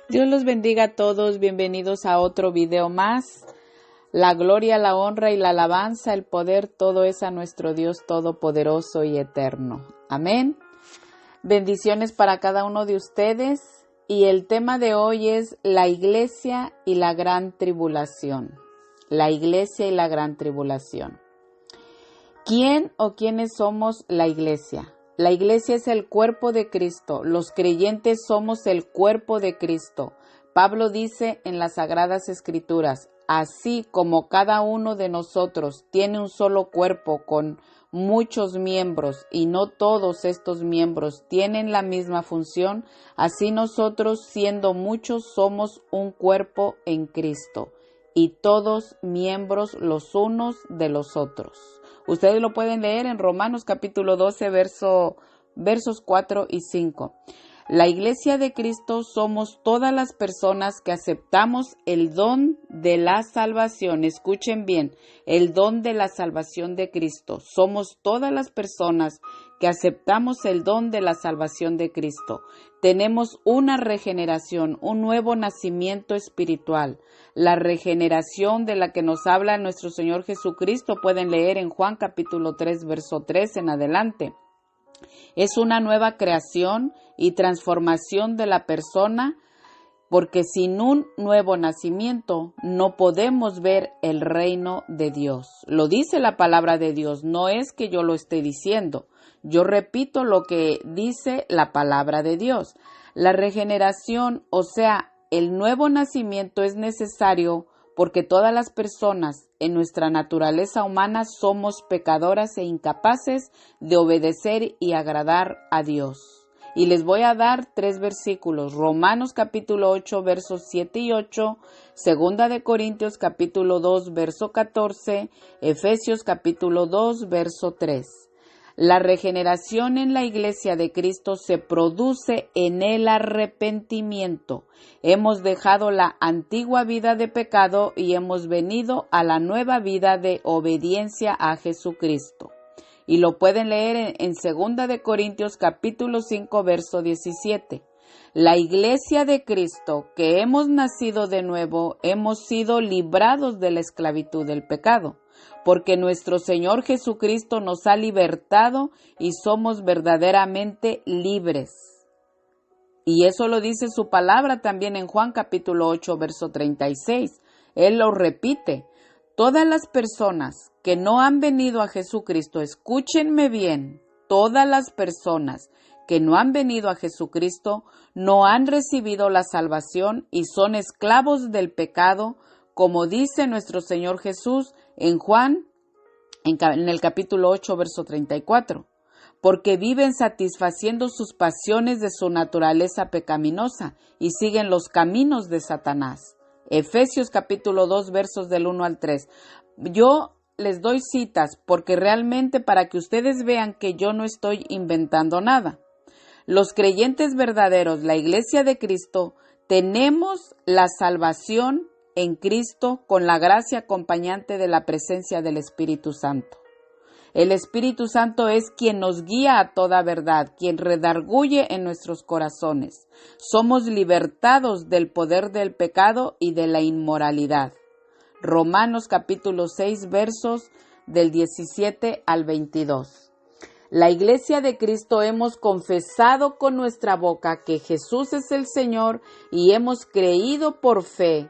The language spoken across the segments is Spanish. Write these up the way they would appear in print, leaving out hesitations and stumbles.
Dios los bendiga a todos, bienvenidos a otro video más. La gloria, la honra y la alabanza, el poder, todo es a nuestro Dios todopoderoso y eterno. Amén. Bendiciones para cada uno de ustedes y el tema de hoy es la iglesia y la gran tribulación. La iglesia y la gran tribulación. ¿Quién o quiénes somos la iglesia? La iglesia es el cuerpo de Cristo. Los creyentes somos el cuerpo de Cristo. Pablo dice en las Sagradas Escrituras, así como cada uno de nosotros tiene un solo cuerpo con muchos miembros y no todos estos miembros tienen la misma función, así nosotros, siendo muchos, somos un cuerpo en Cristo y todos miembros los unos de los otros. Ustedes lo pueden leer en Romanos capítulo 12, versos 4 y 5. La iglesia de Cristo somos todas las personas que aceptamos el don de la salvación. Escuchen bien, el don de la salvación de Cristo. Somos todas las personas que aceptamos el don de la salvación de Cristo. Tenemos una regeneración, un nuevo nacimiento espiritual. La regeneración de la que nos habla nuestro Señor Jesucristo pueden leer en Juan capítulo 3, verso 3 en adelante. Es una nueva creación y transformación de la persona, porque sin un nuevo nacimiento no podemos ver el reino de Dios. Lo dice la palabra de Dios, no es que yo lo esté diciendo. Yo repito lo que dice la palabra de Dios. La regeneración, o sea, el nuevo nacimiento es necesario porque todas las personas en nuestra naturaleza humana somos pecadoras e incapaces de obedecer y agradar a Dios. Y les voy a dar 3 versículos, Romanos capítulo 8, versos 7 y 8, Segunda de Corintios capítulo 2, verso 14, Efesios capítulo 2, verso 3. La regeneración en la iglesia de Cristo se produce en el arrepentimiento. Hemos dejado la antigua vida de pecado y hemos venido a la nueva vida de obediencia a Jesucristo. Y lo pueden leer en 2 de Corintios capítulo 5, verso 17. La iglesia de Cristo, que hemos nacido de nuevo, hemos sido librados de la esclavitud del pecado, porque nuestro Señor Jesucristo nos ha libertado y somos verdaderamente libres. Y eso lo dice su palabra también en Juan capítulo 8, verso 36. Él lo repite. Todas las personas que no han venido a Jesucristo, escúchenme bien, todas las personas que no han venido a Jesucristo no han recibido la salvación y son esclavos del pecado, como dice nuestro Señor Jesús en Juan, en el capítulo 8, verso 34, porque viven satisfaciendo sus pasiones de su naturaleza pecaminosa y siguen los caminos de Satanás. Efesios capítulo 2, versos del 1 al 3. Yo les doy citas porque realmente para que ustedes vean que yo no estoy inventando nada. Los creyentes verdaderos, la iglesia de Cristo, tenemos la salvación en Cristo con la gracia acompañante de la presencia del Espíritu Santo. El Espíritu Santo es quien nos guía a toda verdad, quien redarguye en nuestros corazones. Somos libertados del poder del pecado y de la inmoralidad. Romanos capítulo 6, versos del 17 al 22. La iglesia de Cristo hemos confesado con nuestra boca que Jesús es el Señor y hemos creído por fe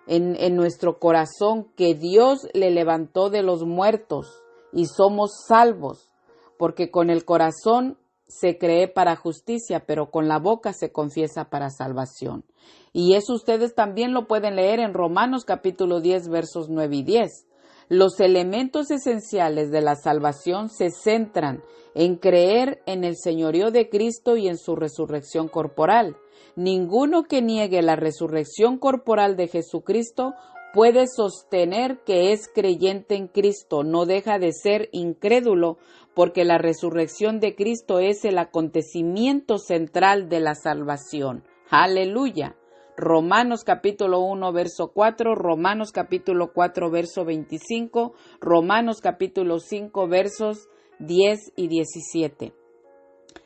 en nuestro corazón que Dios le levantó de los muertos. Y somos salvos, porque con el corazón se cree para justicia, pero con la boca se confiesa para salvación. Y eso ustedes también lo pueden leer en Romanos capítulo 10, versos 9 y 10. Los elementos esenciales de la salvación se centran en creer en el señorío de Cristo y en su resurrección corporal. Ninguno que niegue la resurrección corporal de Jesucristo puede sostener que es creyente en Cristo, no deja de ser incrédulo, porque la resurrección de Cristo es el acontecimiento central de la salvación. ¡Aleluya! Romanos capítulo 1, verso 4, Romanos capítulo 4, verso 25, Romanos capítulo 5, versos 10 y 17.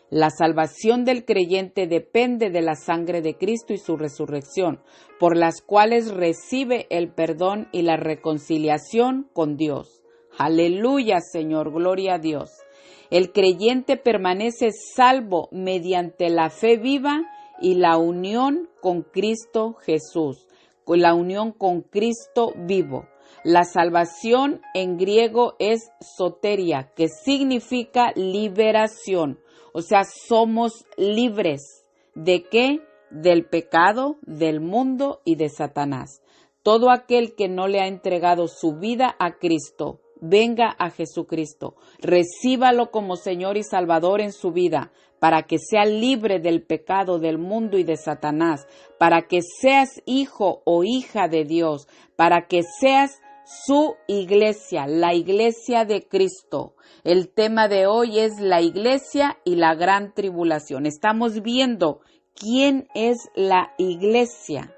La salvación del creyente depende de la sangre de Cristo y su resurrección, por las cuales recibe el perdón y la reconciliación con Dios. Aleluya, Señor, gloria a Dios. El creyente permanece salvo mediante la fe viva y la unión con Cristo Jesús, con la unión con Cristo vivo. La salvación en griego es soteria, que significa liberación. O sea, somos libres. ¿De qué? Del pecado, del mundo y de Satanás. Todo aquel que no le ha entregado su vida a Cristo, venga a Jesucristo, recíbalo como Señor y Salvador en su vida, para que sea libre del pecado, del mundo y de Satanás, para que seas hijo o hija de Dios, para que seas su iglesia, la iglesia de Cristo. El tema de hoy es la iglesia y la gran tribulación. Estamos viendo quién es la iglesia.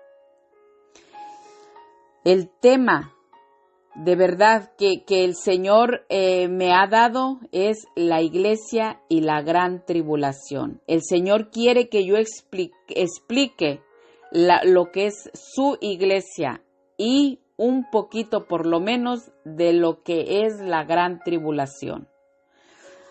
El tema de verdad que el Señor me ha dado es la iglesia y la gran tribulación. El Señor quiere que yo explique lo que es su iglesia y un poquito por lo menos de lo que es la gran tribulación.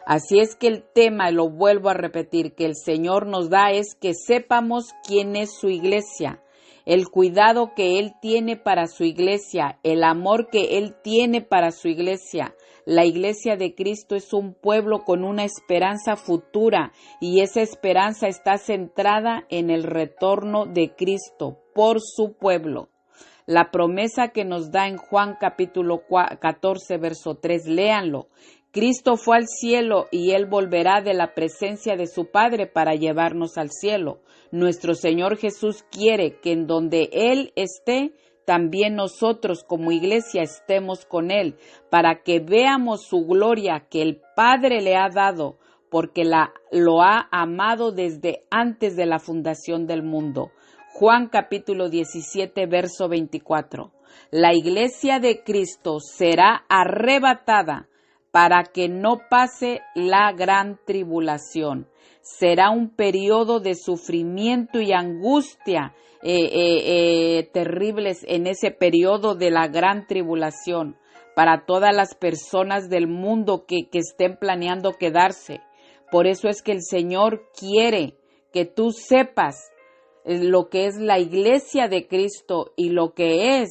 Así es que el tema, y lo vuelvo a repetir, que el Señor nos da es que sepamos quién es su iglesia, el cuidado que Él tiene para su iglesia, el amor que Él tiene para su iglesia. La iglesia de Cristo es un pueblo con una esperanza futura y esa esperanza está centrada en el retorno de Cristo por su pueblo. La promesa que nos da en Juan capítulo 14, verso 3, léanlo. Cristo fue al cielo y Él volverá de la presencia de su Padre para llevarnos al cielo. Nuestro Señor Jesús quiere que en donde Él esté, también nosotros como iglesia estemos con Él, para que veamos su gloria que el Padre le ha dado, porque lo ha amado desde antes de la fundación del mundo. Juan capítulo 17, verso 24. La iglesia de Cristo será arrebatada para que no pase la gran tribulación. Será un periodo de sufrimiento y angustia terribles en ese periodo de la gran tribulación para todas las personas del mundo que estén planeando quedarse. Por eso es que el Señor quiere que tú sepas lo que es la iglesia de Cristo y lo que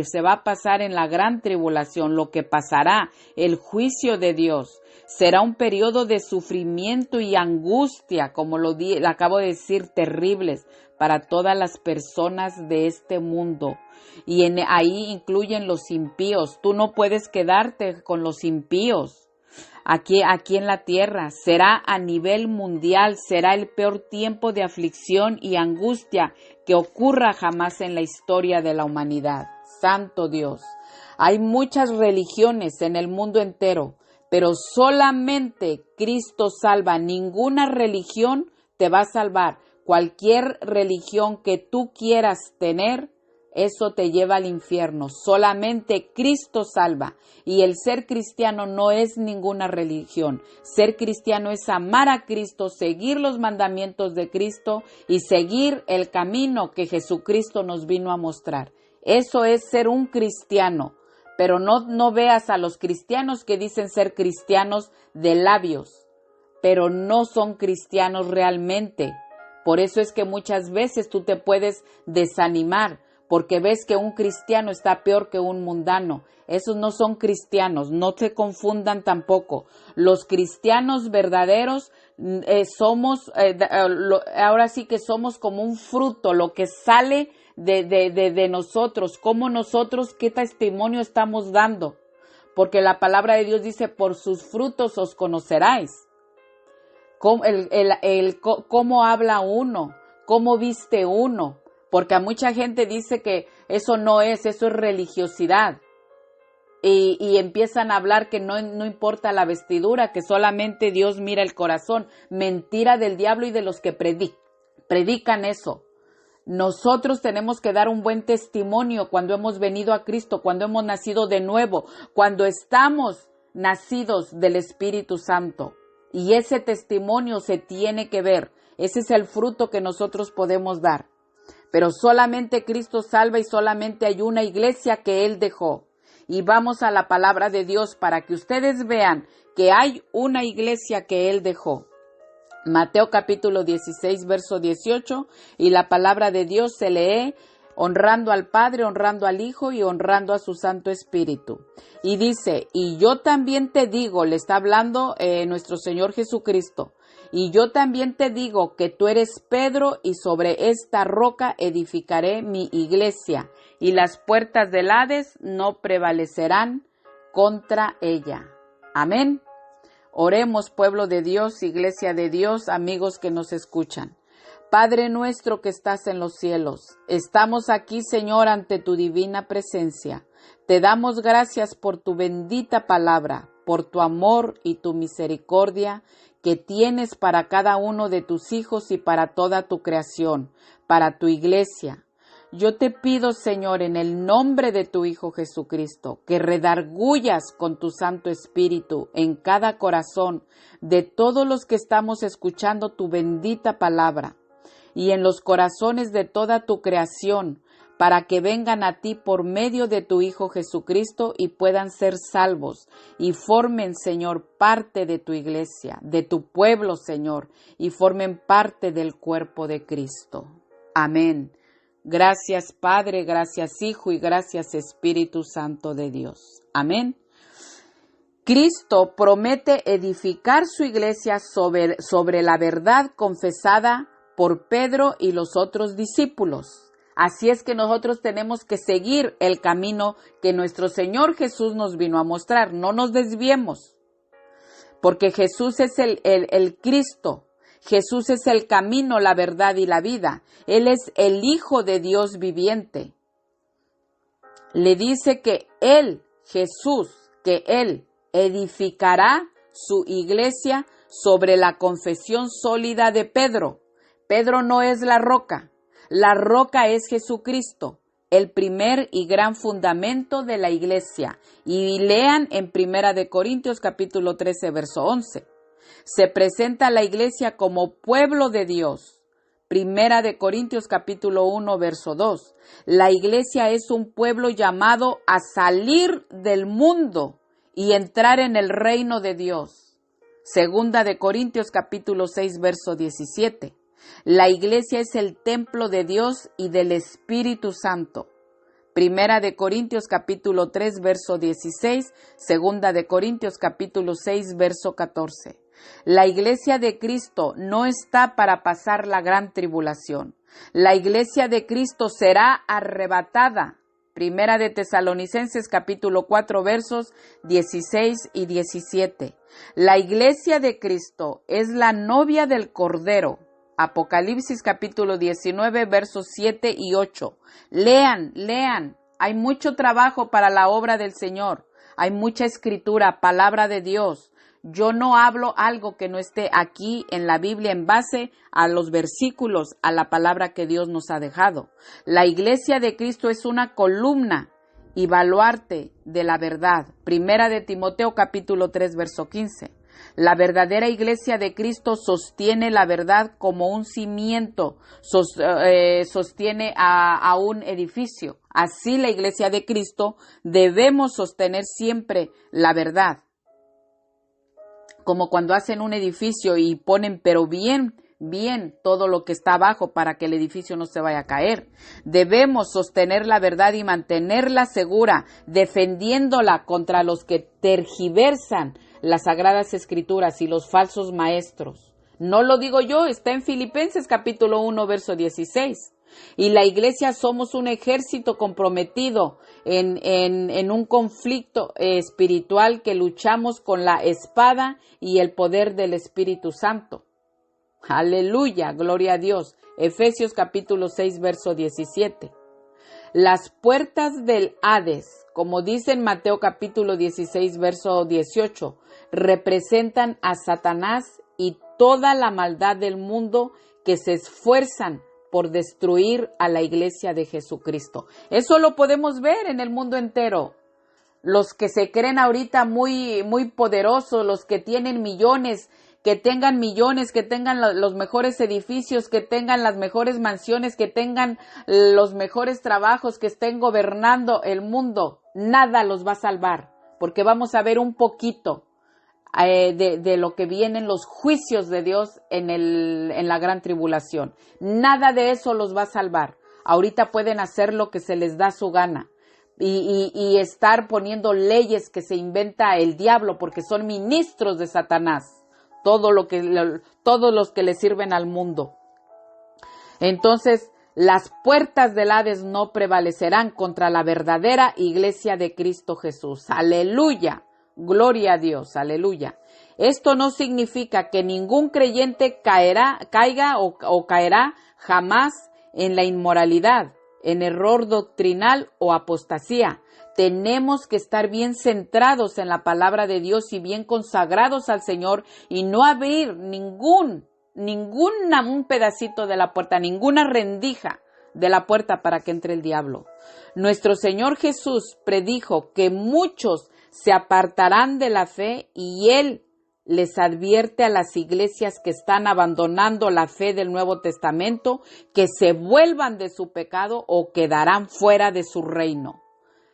se va a pasar en la gran tribulación, lo que pasará, el juicio de Dios. Será un periodo de sufrimiento y angustia, como lo acabo de decir, terribles para todas las personas de este mundo. Y ahí incluyen los impíos. Tú no puedes quedarte con los impíos. Aquí en la tierra, será a nivel mundial, será el peor tiempo de aflicción y angustia que ocurra jamás en la historia de la humanidad. Santo Dios, hay muchas religiones en el mundo entero, pero solamente Cristo salva. Ninguna religión te va a salvar. Cualquier religión que tú quieras tener, eso te lleva al infierno. Solamente Cristo salva. Y el ser cristiano no es ninguna religión. Ser cristiano es amar a Cristo, seguir los mandamientos de Cristo y seguir el camino que Jesucristo nos vino a mostrar. Eso es ser un cristiano. Pero no veas a los cristianos que dicen ser cristianos de labios, pero no son cristianos realmente. Por eso es que muchas veces tú te puedes desanimar, porque ves que un cristiano está peor que un mundano. Esos no son cristianos, no se confundan tampoco. Los cristianos verdaderos ahora sí que somos como un fruto, lo que sale de nosotros, como nosotros, qué testimonio estamos dando. Porque la palabra de Dios dice, por sus frutos os conoceráis. Cómo habla uno, cómo viste uno. Porque a mucha gente dice que eso es religiosidad. Y empiezan a hablar que no importa la vestidura, que solamente Dios mira el corazón. Mentira del diablo y de los que predican eso. Nosotros tenemos que dar un buen testimonio cuando hemos venido a Cristo, cuando hemos nacido de nuevo, cuando estamos nacidos del Espíritu Santo. Y ese testimonio se tiene que ver. Ese es el fruto que nosotros podemos dar. Pero solamente Cristo salva y solamente hay una iglesia que Él dejó. Y vamos a la palabra de Dios para que ustedes vean que hay una iglesia que Él dejó. Mateo capítulo 16, verso 18, y la palabra de Dios se lee honrando al Padre, honrando al Hijo y honrando a su Santo Espíritu. Y dice, y yo también te digo, le está hablando nuestro Señor Jesucristo, y yo también te digo que tú eres Pedro y sobre esta roca edificaré mi iglesia, y las puertas del Hades no prevalecerán contra ella. Amén. Oremos, pueblo de Dios, iglesia de Dios, amigos que nos escuchan. Padre nuestro que estás en los cielos, estamos aquí, Señor, ante tu divina presencia. Te damos gracias por tu bendita palabra, por tu amor y tu misericordia que tienes para cada uno de tus hijos y para toda tu creación, para tu iglesia. Yo te pido, Señor, en el nombre de tu Hijo Jesucristo, que redargullas con tu Santo Espíritu en cada corazón de todos los que estamos escuchando tu bendita palabra y en los corazones de toda tu creación, para que vengan a ti por medio de tu Hijo Jesucristo y puedan ser salvos y formen, Señor, parte de tu iglesia, de tu pueblo, Señor, y formen parte del cuerpo de Cristo. Amén. Gracias Padre, gracias Hijo y gracias Espíritu Santo de Dios. Amén. Cristo promete edificar su iglesia sobre la verdad confesada por Pedro y los otros discípulos. Así es que nosotros tenemos que seguir el camino que nuestro Señor Jesús nos vino a mostrar. No nos desviemos, porque Jesús es el Cristo. Jesús es el camino, la verdad y la vida. Él es el Hijo de Dios viviente. Le dice que Él, Jesús, que Él edificará su iglesia sobre la confesión sólida de Pedro. Pedro no es la roca es Jesucristo, el primer y gran fundamento de la iglesia. Y lean en 1 de Corintios capítulo 13, verso 11. Se presenta a la iglesia como pueblo de Dios. 1 de Corintios capítulo 1, verso 2. La iglesia es un pueblo llamado a salir del mundo y entrar en el reino de Dios. 2 de Corintios capítulo 6, verso 17. La iglesia es el templo de Dios y del Espíritu Santo. 1 de Corintios capítulo 3, verso 16. 2 de Corintios capítulo 6, verso 14. La iglesia de Cristo no está para pasar la gran tribulación. La iglesia de Cristo será arrebatada. 1 de Tesalonicenses capítulo 4 versos 16 y 17. La iglesia de Cristo es la novia del Cordero. Apocalipsis capítulo 19 versos 7 y 8. Lean. Hay mucho trabajo para la obra del Señor. Hay mucha escritura, palabra de Dios. Yo no hablo algo que no esté aquí en la Biblia en base a los versículos, a la palabra que Dios nos ha dejado. La iglesia de Cristo es una columna y baluarte de la verdad. 1 de Timoteo capítulo 3 verso 15. La verdadera iglesia de Cristo sostiene la verdad como un cimiento, sostiene a un edificio. Así la iglesia de Cristo debemos sostener siempre la verdad. Como cuando hacen un edificio y ponen pero bien todo lo que está abajo para que el edificio no se vaya a caer. Debemos sostener la verdad y mantenerla segura, defendiéndola contra los que tergiversan las Sagradas Escrituras y los falsos maestros. No lo digo yo, está en Filipenses capítulo 1, verso 16. Y la iglesia somos un ejército comprometido en un conflicto espiritual que luchamos con la espada y el poder del Espíritu Santo. Aleluya, gloria a Dios. Efesios capítulo 6, verso 17. Las puertas del Hades, como dice en Mateo capítulo 16, verso 18, representan a Satanás y toda la maldad del mundo que se esfuerzan por destruir a la iglesia de Jesucristo. Eso lo podemos ver en el mundo entero. Los que se creen ahorita muy poderosos, los que tienen millones, que tengan millones, que tengan los mejores edificios, que tengan las mejores mansiones, que tengan los mejores trabajos, que estén gobernando el mundo. Nada los va a salvar, porque vamos a ver un poquito de lo que vienen los juicios de Dios en la gran tribulación. Nada de eso los va a salvar. Ahorita pueden hacer lo que se les da su gana y estar poniendo leyes que se inventa el diablo, porque son ministros de Satanás, todos los que le sirven al mundo. Entonces, las puertas del Hades no prevalecerán contra la verdadera iglesia de Cristo Jesús. ¡Aleluya! Gloria a Dios, aleluya. Esto no significa que ningún creyente caiga o caerá jamás en la inmoralidad, en error doctrinal o apostasía. Tenemos que estar bien centrados en la palabra de Dios y bien consagrados al Señor y no abrir un pedacito de la puerta, ninguna rendija de la puerta para que entre el diablo. Nuestro Señor Jesús predijo que muchos se apartarán de la fe y Él les advierte a las iglesias que están abandonando la fe del Nuevo Testamento que se vuelvan de su pecado o quedarán fuera de su reino.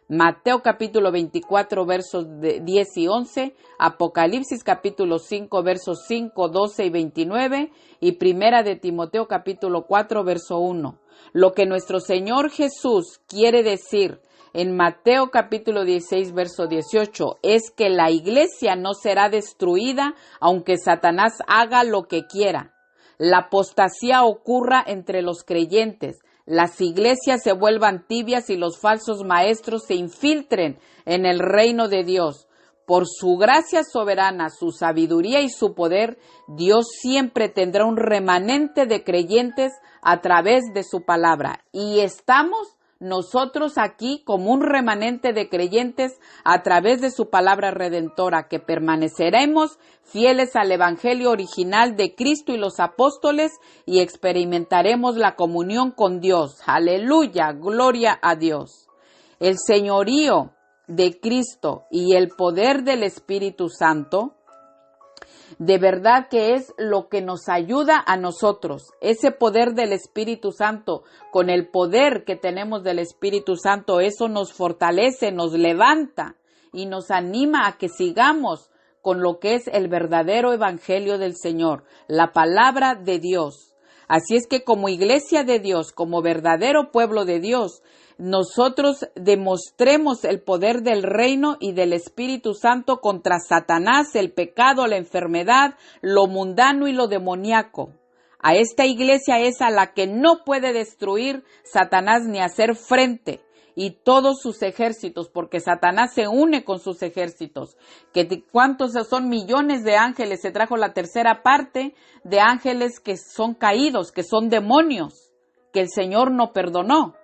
Mateo capítulo 24 versos 10 y 11, Apocalipsis capítulo 5 versos 5, 12 y 29 y Primera de Timoteo capítulo 4 verso 1. Lo que nuestro Señor Jesús quiere decir en Mateo capítulo 16, verso 18, es que la iglesia no será destruida aunque Satanás haga lo que quiera. La apostasía ocurra entre los creyentes, las iglesias se vuelvan tibias y los falsos maestros se infiltren en el reino de Dios. Por su gracia soberana, su sabiduría y su poder, Dios siempre tendrá un remanente de creyentes a través de su palabra. Y estamos nosotros aquí como un remanente de creyentes a través de su palabra redentora, que permaneceremos fieles al evangelio original de Cristo y los apóstoles y experimentaremos la comunión con Dios. Aleluya, gloria a Dios. El señorío de Cristo y el poder del Espíritu Santo de verdad que es lo que nos ayuda a nosotros. Ese poder del Espíritu Santo, con el poder que tenemos del Espíritu Santo, eso nos fortalece, nos levanta y nos anima a que sigamos con lo que es el verdadero evangelio del Señor, la palabra de Dios. Así es que como iglesia de Dios, como verdadero pueblo de Dios, nosotros demostremos el poder del reino y del Espíritu Santo contra Satanás, el pecado, la enfermedad, lo mundano y lo demoníaco. A esta iglesia es a la que no puede destruir Satanás ni hacer frente y todos sus ejércitos, porque Satanás se une con sus ejércitos. ¿Cuántos son millones de ángeles? Se trajo la tercera parte de ángeles que son caídos, que son demonios, que el Señor no perdonó.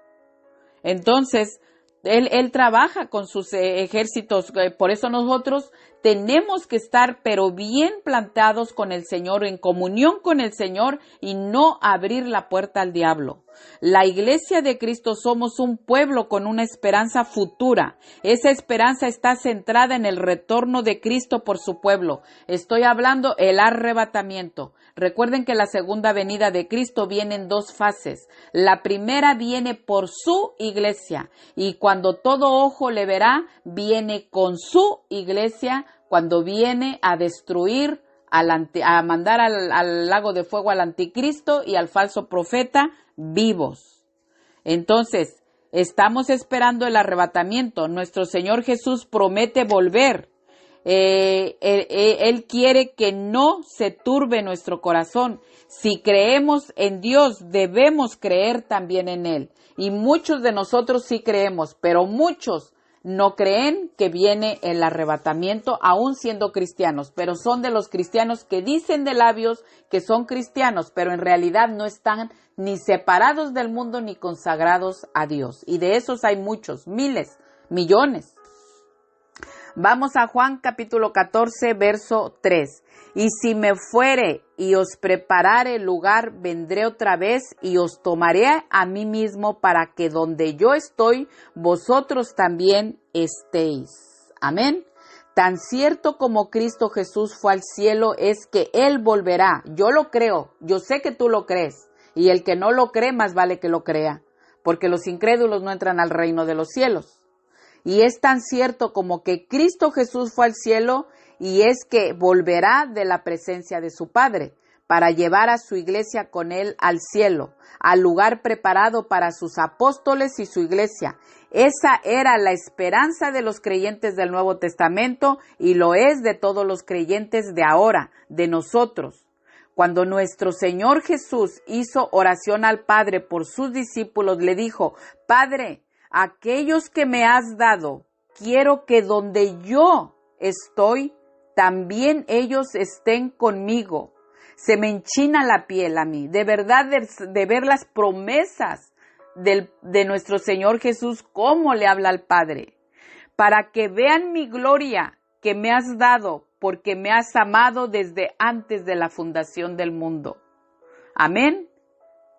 Entonces, Él trabaja con sus ejércitos, por eso nosotros tenemos que estar pero bien plantados con el Señor, en comunión con el Señor y no abrir la puerta al diablo. La iglesia de Cristo somos un pueblo con una esperanza futura. Esa esperanza está centrada en el retorno de Cristo por su pueblo. Estoy hablando el arrebatamiento. Recuerden que la segunda venida de Cristo viene en dos fases. La primera viene por su iglesia y cuando todo ojo le verá, viene con su iglesia cuando viene a destruir, a mandar al lago de fuego al anticristo y al falso profeta vivos. Entonces, estamos esperando el arrebatamiento. Nuestro Señor Jesús promete volver. Él quiere que no se turbe nuestro corazón. Si creemos en Dios, debemos creer también en Él. Y muchos de nosotros sí creemos, pero muchos no creen que viene el arrebatamiento, aún siendo cristianos, pero son de los cristianos que dicen de labios que son cristianos, pero en realidad no están ni separados del mundo ni consagrados a Dios. Y de esos hay muchos, miles, millones. Vamos a Juan capítulo 14, verso 3. Y si me fuere y os preparare lugar, vendré otra vez y os tomaré a mí mismo para que donde yo estoy, vosotros también estéis. Amén. Tan cierto como Cristo Jesús fue al cielo es que Él volverá. Yo lo creo, yo sé que tú lo crees. Y el que no lo cree, más vale que lo crea, porque los incrédulos no entran al reino de los cielos. Y es tan cierto como que Cristo Jesús fue al cielo y es que volverá de la presencia de su Padre para llevar a su iglesia con Él al cielo, al lugar preparado para sus apóstoles y su iglesia. Esa era la esperanza de los creyentes del Nuevo Testamento y lo es de todos los creyentes de ahora, de nosotros. Cuando nuestro Señor Jesús hizo oración al Padre por sus discípulos, le dijo: Padre, aquellos que me has dado, quiero que donde yo estoy, también ellos estén conmigo. Se me enchina la piel a mí, de verdad, de ver las promesas de nuestro Señor Jesús, cómo le habla al Padre, para que vean mi gloria que me has dado, porque me has amado desde antes de la fundación del mundo. Amén.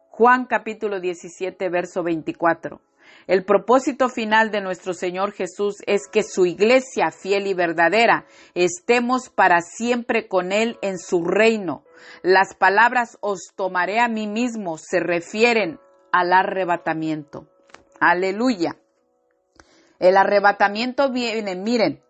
Juan capítulo 17, verso 24. El propósito final de nuestro Señor Jesús es que su iglesia fiel y verdadera estemos para siempre con Él en su reino. Las palabras "os tomaré a mí mismo" se refieren al arrebatamiento. Aleluya. El arrebatamiento viene, miren,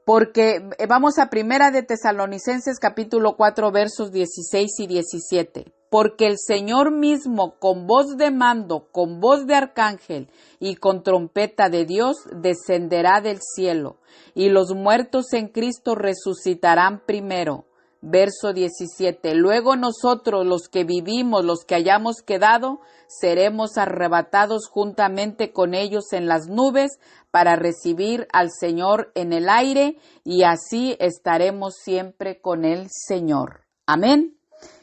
porque vamos a Primera de Tesalonicenses capítulo 4 versos 16 y 17. Porque el Señor mismo, con voz de mando, con voz de arcángel y con trompeta de Dios, descenderá del cielo, y los muertos en Cristo resucitarán primero. Verso 17. Luego nosotros, los que vivimos, los que hayamos quedado, seremos arrebatados juntamente con ellos en las nubes para recibir al Señor en el aire, y así estaremos siempre con el Señor. Amén.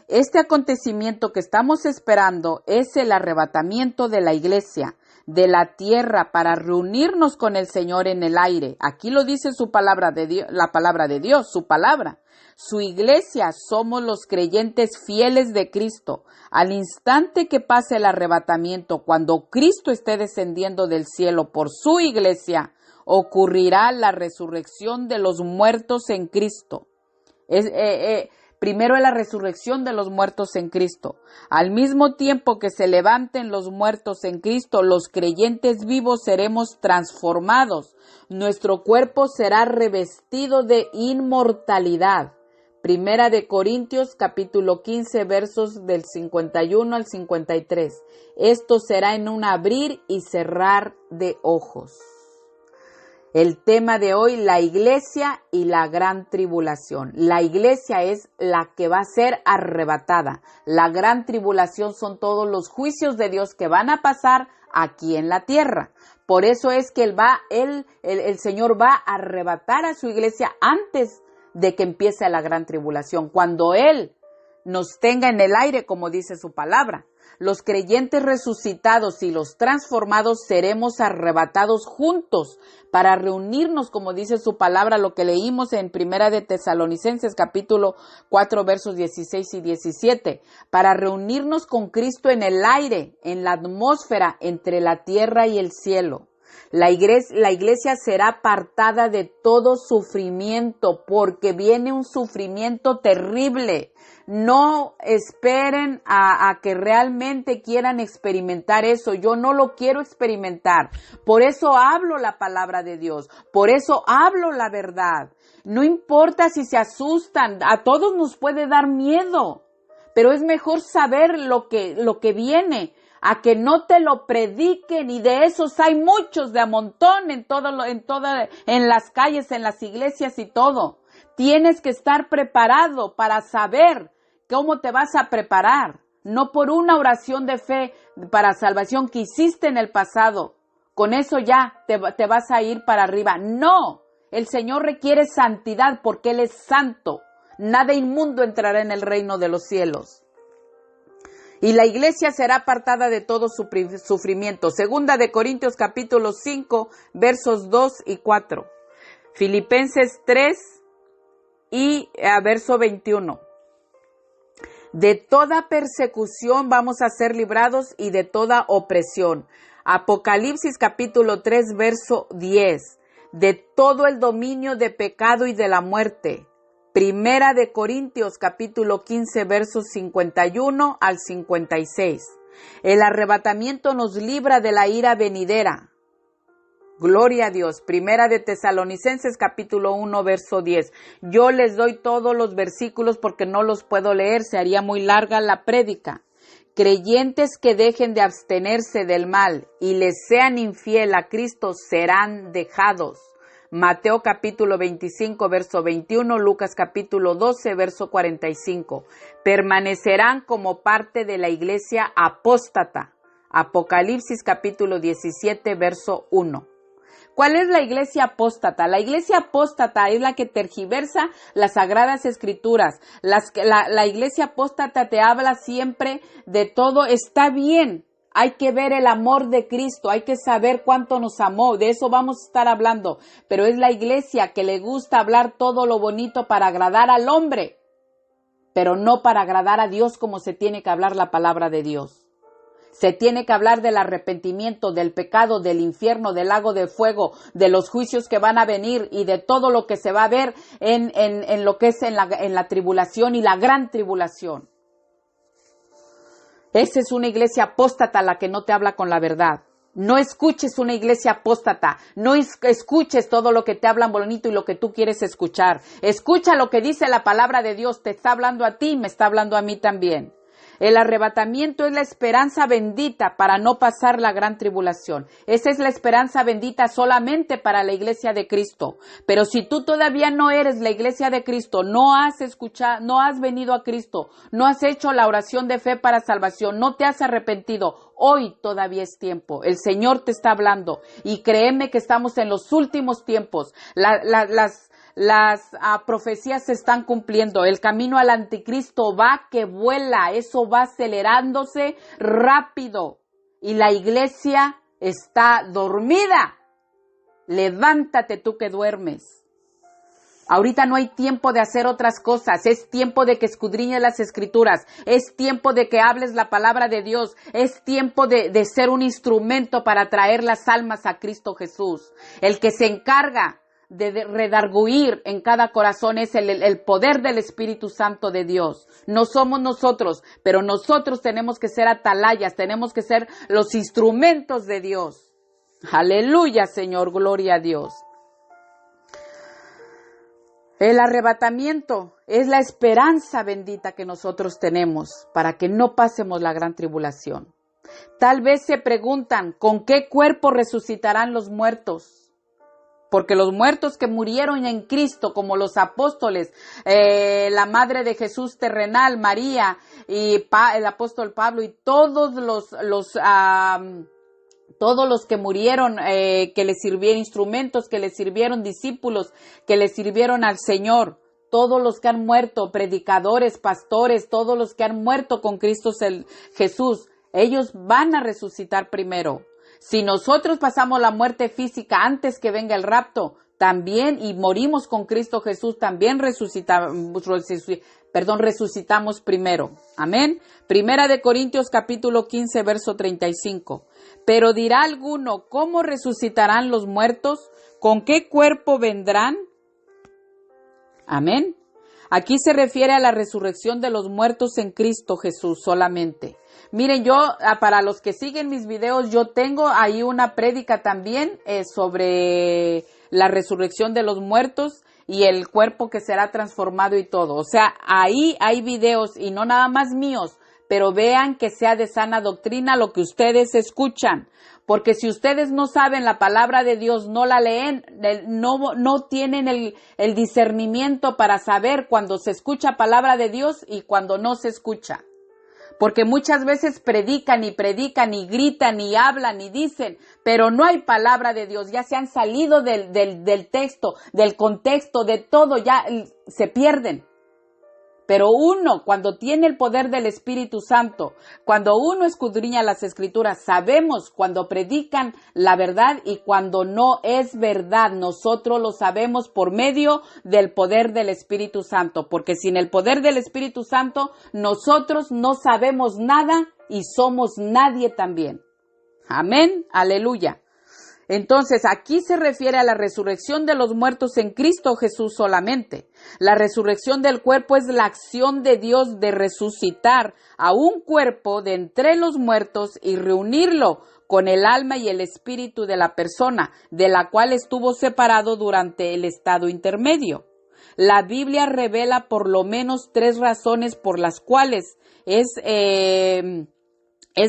Este acontecimiento que estamos esperando es el arrebatamiento de la iglesia, de la tierra, para reunirnos con el Señor en el aire. Aquí lo dice su palabra de Dios, la palabra de Dios, su palabra. Su iglesia somos los creyentes fieles de Cristo. Al instante que pase el arrebatamiento, cuando Cristo esté descendiendo del cielo por su iglesia, ocurrirá la resurrección de los muertos en Cristo. Primero es la resurrección de los muertos en Cristo. Al mismo tiempo que se levanten los muertos en Cristo, los creyentes vivos seremos transformados. Nuestro cuerpo será revestido de inmortalidad. Primera de Corintios capítulo 15 versos del 51 al 53. Esto será en un abrir y cerrar de ojos. El tema de hoy, la iglesia y la gran tribulación. La iglesia es la que va a ser arrebatada. La gran tribulación son todos los juicios de Dios que van a pasar aquí en la tierra. Por eso es que el Señor va a arrebatar a su iglesia antes de que empiece la gran tribulación. Cuando Él nos tenga en el aire, como dice su palabra. Los creyentes resucitados y los transformados seremos arrebatados juntos para reunirnos, como dice su palabra, lo que leímos en Primera de Tesalonicenses capítulo 4 versos 16 y 17, para reunirnos con Cristo en el aire, en la atmósfera entre la tierra y el cielo. La iglesia será apartada de todo sufrimiento, porque viene un sufrimiento terrible. No esperen a que realmente quieran experimentar eso. Yo no lo quiero experimentar. Por eso hablo la palabra de Dios. Por eso hablo la verdad. No importa si se asustan. A todos nos puede dar miedo. Pero es mejor saber lo que viene, a que no te lo prediquen, y de esos hay muchos de a montón en las calles, en las iglesias y todo. Tienes que estar preparado para saber cómo te vas a preparar, no por una oración de fe para salvación que hiciste en el pasado. Con eso ya te vas a ir para arriba. No, el Señor requiere santidad porque Él es santo. Nada inmundo entrará en el reino de los cielos. Y la iglesia será apartada de todo sufrimiento. Segunda de Corintios capítulo 5 versos 2 y 4. Filipenses 3 y verso 21. De toda persecución vamos a ser librados y de toda opresión. Apocalipsis capítulo 3 verso 10. de todo el dominio de pecado y de la muerte. Primera de Corintios capítulo 15 versos 51 al 56. El arrebatamiento nos libra de la ira venidera. Gloria a Dios. Primera de Tesalonicenses capítulo 1 verso 10. Yo les doy todos los versículos porque no los puedo leer, se haría muy larga la prédica. Creyentes que dejen de abstenerse del mal y les sean infiel a Cristo serán dejados. Mateo capítulo 25 verso 21, Lucas capítulo 12 verso 45. Permanecerán como parte de la iglesia apóstata. Apocalipsis capítulo 17 verso 1. ¿Cuál es la iglesia apóstata? La iglesia apóstata es la que tergiversa las sagradas escrituras. La iglesia apóstata te habla siempre de todo. Está bien, hay que ver el amor de Cristo, hay que saber cuánto nos amó, de eso vamos a estar hablando. Pero es la iglesia que le gusta hablar todo lo bonito para agradar al hombre, pero no para agradar a Dios como se tiene que hablar la palabra de Dios. Se tiene que hablar del arrepentimiento, del pecado, del infierno, del lago de fuego, de los juicios que van a venir y de todo lo que se va a ver en lo que es en la tribulación y la gran tribulación. Esa es una iglesia apóstata la que no te habla con la verdad. No escuches una iglesia apóstata. No escuches todo lo que te hablan bonito y lo que tú quieres escuchar. Escucha lo que dice la palabra de Dios. Te está hablando a ti y me está hablando a mí también. El arrebatamiento es la esperanza bendita para no pasar la gran tribulación. Esa es la esperanza bendita solamente para la iglesia de Cristo. Pero si tú todavía no eres la iglesia de Cristo, no has escuchado, no has venido a Cristo, no has hecho la oración de fe para salvación, no te has arrepentido, hoy todavía es tiempo. El Señor te está hablando y créeme que estamos en los últimos tiempos. Las profecías se están cumpliendo. El camino al anticristo va que vuela. Eso va acelerándose rápido. Y la iglesia está dormida. Levántate tú que duermes. Ahorita no hay tiempo de hacer otras cosas. Es tiempo de que escudriñes las escrituras. Es tiempo de que hables la palabra de Dios. Es tiempo de ser un instrumento para traer las almas a Cristo Jesús. El que se encarga de redarguir en cada corazón es el poder del Espíritu Santo de Dios. No somos nosotros, pero nosotros tenemos que ser atalayas, tenemos que ser los instrumentos de Dios. Aleluya, Señor, gloria a Dios. El arrebatamiento es la esperanza bendita que nosotros tenemos para que no pasemos la gran tribulación. Tal vez se preguntan, ¿con qué cuerpo resucitarán los muertos? Porque los muertos que murieron en Cristo, como los apóstoles, la madre de Jesús terrenal, María, y el apóstol Pablo, y todos los que murieron, que les sirvieron instrumentos, que les sirvieron discípulos, que les sirvieron al Señor, todos los que han muerto, predicadores, pastores, todos los que han muerto con Cristo Jesús, ellos van a resucitar primero. Si nosotros pasamos la muerte física antes que venga el rapto, también, y morimos con Cristo Jesús, también resucitamos primero. Amén. Primera de Corintios capítulo 15, verso 35. Pero dirá alguno, ¿cómo resucitarán los muertos? ¿Con qué cuerpo vendrán? Amén. Aquí se refiere a la resurrección de los muertos en Cristo Jesús solamente. Miren, yo, para los que siguen mis videos, yo tengo ahí una prédica también sobre la resurrección de los muertos y el cuerpo que será transformado y todo. O sea, ahí hay videos y no nada más míos, pero vean que sea de sana doctrina lo que ustedes escuchan. Porque si ustedes no saben la palabra de Dios, no la leen, no tienen el discernimiento para saber cuando se escucha palabra de Dios y cuando no se escucha. Porque muchas veces predican y gritan y hablan y dicen, pero no hay palabra de Dios, ya se han salido del texto, del contexto, de todo, ya se pierden. Pero uno, cuando tiene el poder del Espíritu Santo, cuando uno escudriña las Escrituras, sabemos cuando predican la verdad y cuando no es verdad. Nosotros lo sabemos por medio del poder del Espíritu Santo, porque sin el poder del Espíritu Santo, nosotros no sabemos nada y somos nadie también. Amén, aleluya. Entonces, aquí se refiere a la resurrección de los muertos en Cristo Jesús solamente. La resurrección del cuerpo es la acción de Dios de resucitar a un cuerpo de entre los muertos y reunirlo con el alma y el espíritu de la persona, de la cual estuvo separado durante el estado intermedio. La Biblia revela por lo menos 3 razones por las cuales es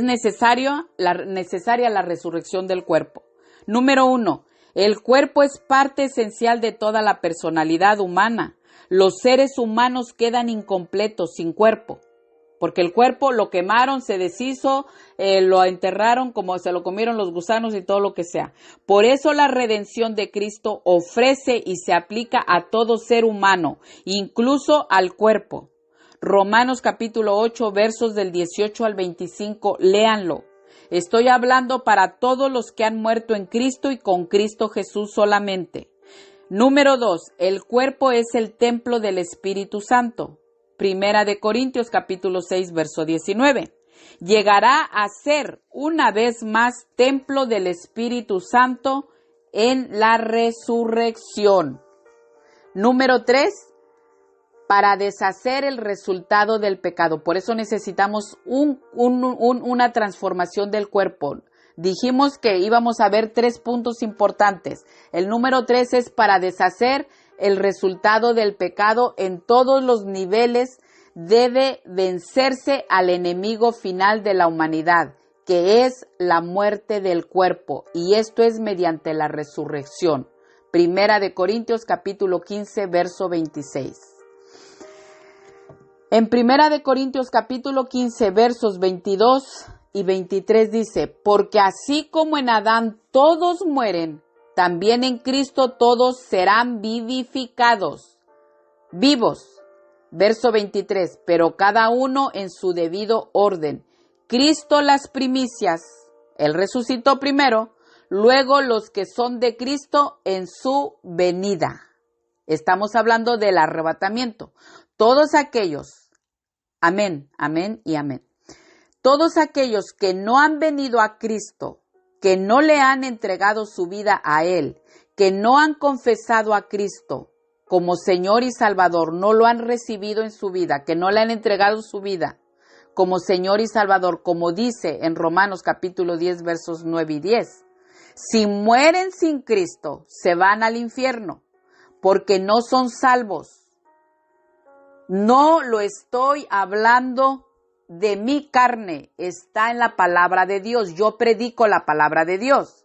necesaria la resurrección del cuerpo. Número 1. El cuerpo es parte esencial de toda la personalidad humana. Los seres humanos quedan incompletos sin cuerpo, porque el cuerpo lo quemaron, se deshizo, lo enterraron como se lo comieron los gusanos y todo lo que sea. Por eso la redención de Cristo ofrece y se aplica a todo ser humano, incluso al cuerpo. Romanos capítulo 8, versos del 18 al 25, léanlo. Estoy hablando para todos los que han muerto en Cristo y con Cristo Jesús solamente. Número 2. El cuerpo es el templo del Espíritu Santo. Primera de Corintios capítulo 6, verso 19. Llegará a ser una vez más templo del Espíritu Santo en la resurrección. Número 3. Para deshacer el resultado del pecado. Por eso necesitamos una transformación del cuerpo. Dijimos que íbamos a ver 3 puntos importantes. El número 3 es para deshacer el resultado del pecado en todos los niveles. Debe vencerse al enemigo final de la humanidad, que es la muerte del cuerpo. Y esto es mediante la resurrección. Primera de Corintios capítulo 15, verso 26. En Primera de Corintios capítulo 15 versos 22 y 23 dice, porque así como en Adán todos mueren, también en Cristo todos serán vivificados, vivos. Verso 23, pero cada uno en su debido orden. Cristo las primicias, Él resucitó primero, luego los que son de Cristo en su venida. Estamos hablando del arrebatamiento. Todos aquellos, amén, amén y amén. Todos aquellos que no han venido a Cristo, que no le han entregado su vida a Él, que no han confesado a Cristo como Señor y Salvador, no lo han recibido en su vida, que no le han entregado su vida como Señor y Salvador, como dice en Romanos capítulo 10, versos 9 y 10. Si mueren sin Cristo, se van al infierno, porque no son salvos. No lo estoy hablando de mi carne, está en la palabra de Dios. Yo predico la palabra de Dios.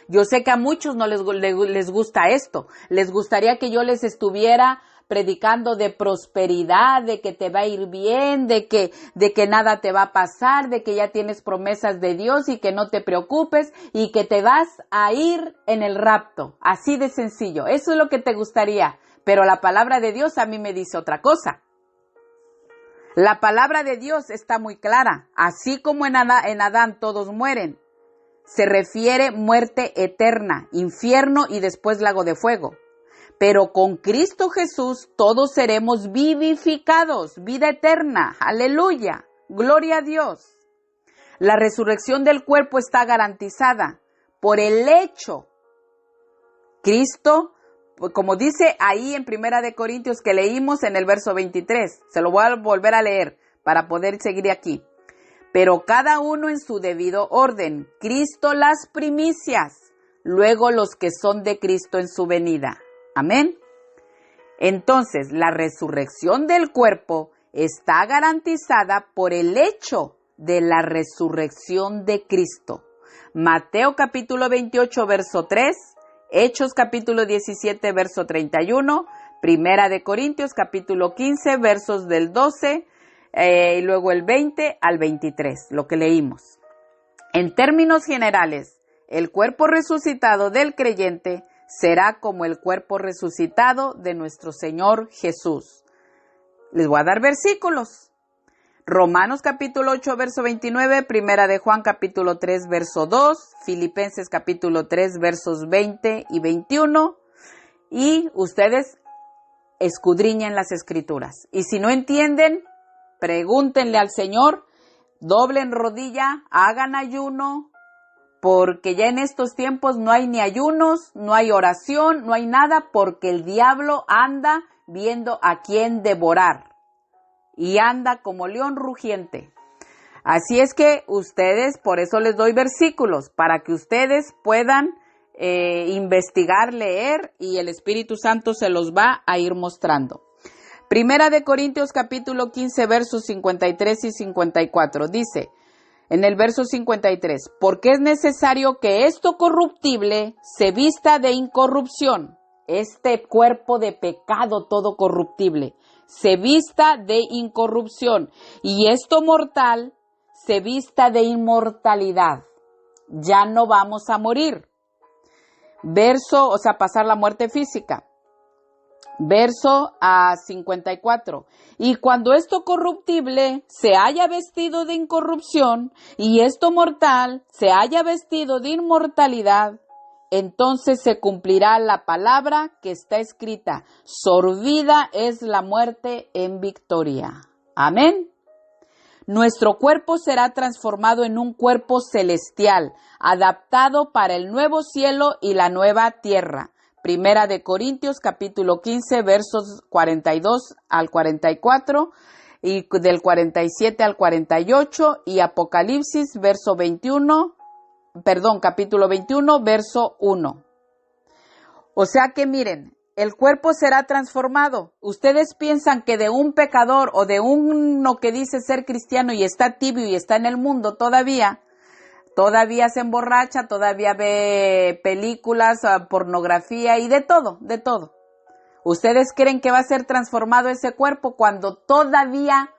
Yo sé que a muchos no les gusta esto. Les gustaría que yo les estuviera predicando de prosperidad, de que te va a ir bien, de que nada te va a pasar, de que ya tienes promesas de Dios y que no te preocupes y que te vas a ir en el rapto. Así de sencillo. Eso es lo que te gustaría. Pero la palabra de Dios a mí me dice otra cosa. La palabra de Dios está muy clara. Así como en Adán todos mueren, se refiere muerte eterna, infierno y después lago de fuego. Pero con Cristo Jesús todos seremos vivificados, vida eterna. Aleluya, gloria a Dios. La resurrección del cuerpo está garantizada por el hecho. Cristo, como dice ahí en Primera de Corintios que leímos en el verso 23, se lo voy a volver a leer para poder seguir aquí. Pero cada uno en su debido orden, Cristo las primicias, luego los que son de Cristo en su venida. Amén. Entonces, la resurrección del cuerpo está garantizada por el hecho de la resurrección de Cristo. Mateo capítulo 28, verso 3, Hechos capítulo 17, verso 31, Primera de Corintios capítulo 15, versos del 12, y luego el 20 al 23, lo que leímos. En términos generales, el cuerpo resucitado del creyente será como el cuerpo resucitado de nuestro Señor Jesús. Les voy a dar versículos. Romanos capítulo 8, verso 29, Primera de Juan capítulo 3, verso 2, Filipenses capítulo 3, versos 20 y 21. Y ustedes escudriñen las escrituras. Y si no entienden, pregúntenle al Señor, doblen rodilla, hagan ayuno, porque ya en estos tiempos no hay ni ayunos, no hay oración, no hay nada, porque el diablo anda viendo a quién devorar y anda como león rugiente. Así es que ustedes, por eso les doy versículos, para que ustedes puedan investigar, leer, y el Espíritu Santo se los va a ir mostrando. Primera de Corintios capítulo 15 versos 53 y 54 dice, en el verso 53, porque es necesario que esto corruptible se vista de incorrupción, este cuerpo de pecado todo corruptible, se vista de incorrupción, y esto mortal se vista de inmortalidad. Ya no vamos a morir. Verso, o sea, pasar la muerte física. Verso 54. Y cuando esto corruptible se haya vestido de incorrupción y esto mortal se haya vestido de inmortalidad, entonces se cumplirá la palabra que está escrita: sorbida es la muerte en victoria. Amén. Nuestro cuerpo será transformado en un cuerpo celestial, adaptado para el nuevo cielo y la nueva tierra. Primera de Corintios capítulo 15 versos 42 al 44 y del 47 al 48 y Apocalipsis capítulo 21 verso 1. O sea que miren, el cuerpo será transformado. Ustedes piensan que de un pecador o de uno que dice ser cristiano y está tibio y está en el mundo todavía se emborracha, todavía ve películas, pornografía y de todo. ¿Ustedes creen que va a ser transformado ese cuerpo cuando todavía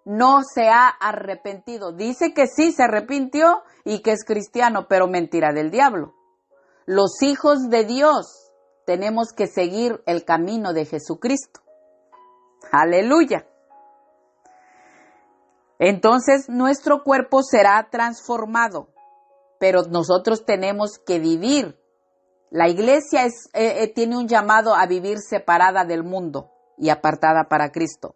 no se ha arrepentido? Dice que sí se arrepintió y que es cristiano, pero mentira del diablo. Los hijos de Dios tenemos que seguir el camino de Jesucristo. Aleluya. Entonces nuestro cuerpo será transformado, pero nosotros tenemos que vivir. La iglesia tiene un llamado a vivir separada del mundo y apartada para Cristo.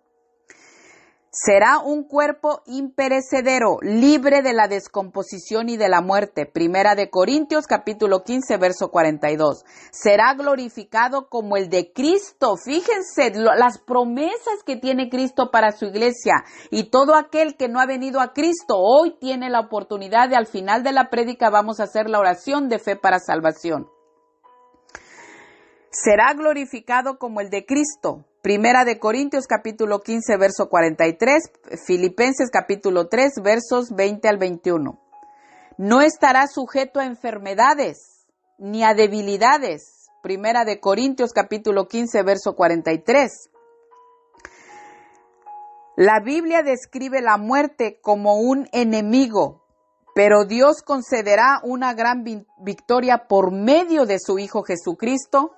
Será un cuerpo imperecedero, libre de la descomposición y de la muerte. Primera de Corintios capítulo 15 verso 42. Será glorificado como el de Cristo. Fíjense las promesas que tiene Cristo para su iglesia. Y todo aquel que no ha venido a Cristo hoy tiene la oportunidad de, al final de la prédica, vamos a hacer la oración de fe para salvación. Será glorificado como el de Cristo. Primera de Corintios capítulo 15 verso 43, Filipenses capítulo 3 versos 20 al 21. No estará sujeto a enfermedades ni a debilidades. Primera de Corintios capítulo 15 verso 43. La Biblia describe la muerte como un enemigo, pero Dios concederá una gran victoria por medio de su Hijo Jesucristo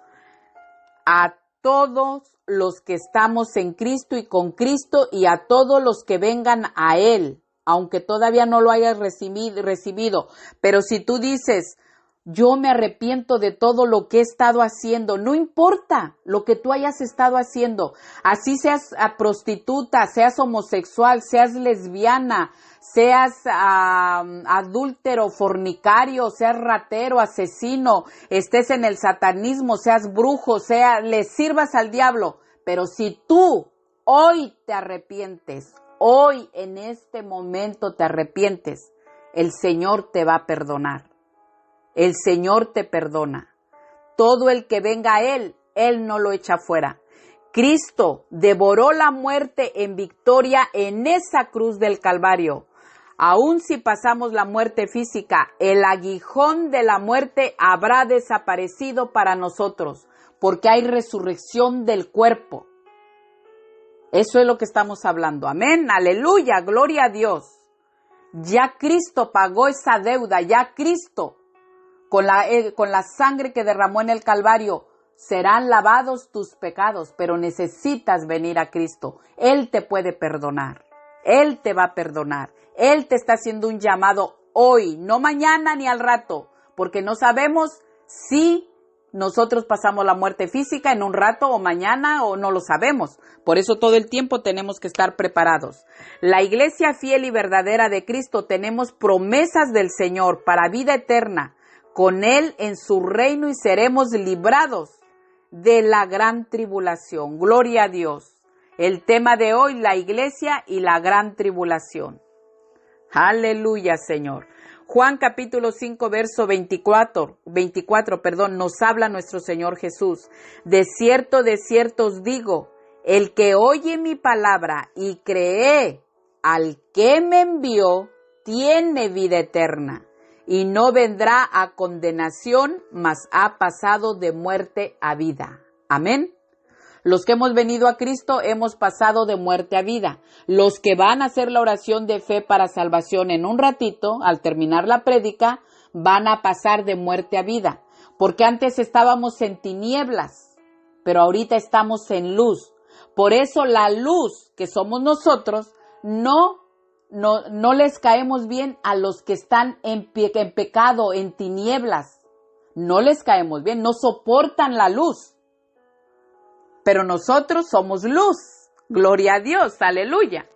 a todos los que estamos en Cristo y con Cristo, y a todos los que vengan a Él, aunque todavía no lo hayas recibido. Pero si tú dices, yo me arrepiento de todo lo que he estado haciendo, no importa lo que tú hayas estado haciendo, así seas prostituta, seas homosexual, seas lesbiana, seas adúltero, fornicario, seas ratero, asesino, estés en el satanismo, seas brujo, le sirvas al diablo. Pero si tú hoy te arrepientes, hoy en este momento te arrepientes, el Señor te va a perdonar. El Señor te perdona. Todo el que venga a Él, Él no lo echa fuera. Cristo devoró la muerte en victoria en esa cruz del Calvario. Aun si pasamos la muerte física, el aguijón de la muerte habrá desaparecido para nosotros, porque hay resurrección del cuerpo. Eso es lo que estamos hablando. Amén, aleluya, gloria a Dios. Ya Cristo pagó esa deuda, ya Cristo, con la sangre que derramó en el Calvario, serán lavados tus pecados, pero necesitas venir a Cristo. Él te puede perdonar, Él te va a perdonar. Él te está haciendo un llamado hoy, no mañana ni al rato, porque no sabemos si nosotros pasamos la muerte física en un rato o mañana o no lo sabemos. Por eso todo el tiempo tenemos que estar preparados. La iglesia fiel y verdadera de Cristo tenemos promesas del Señor para vida eterna con Él en su reino y seremos librados de la gran tribulación. Gloria a Dios. El tema de hoy, la iglesia y la gran tribulación. Aleluya, Señor. Juan capítulo 5, verso 24, nos habla nuestro Señor Jesús. De cierto os digo, el que oye mi palabra y cree al que me envió, tiene vida eterna y no vendrá a condenación, mas ha pasado de muerte a vida. Amén. Los que hemos venido a Cristo hemos pasado de muerte a vida. Los que van a hacer la oración de fe para salvación en un ratito, al terminar la prédica, van a pasar de muerte a vida. Porque antes estábamos en tinieblas, pero ahorita estamos en luz. Por eso la luz que somos nosotros, no les caemos bien a los que están en pecado, en tinieblas. No les caemos bien, no soportan la luz. Pero nosotros somos luz. Gloria a Dios, aleluya.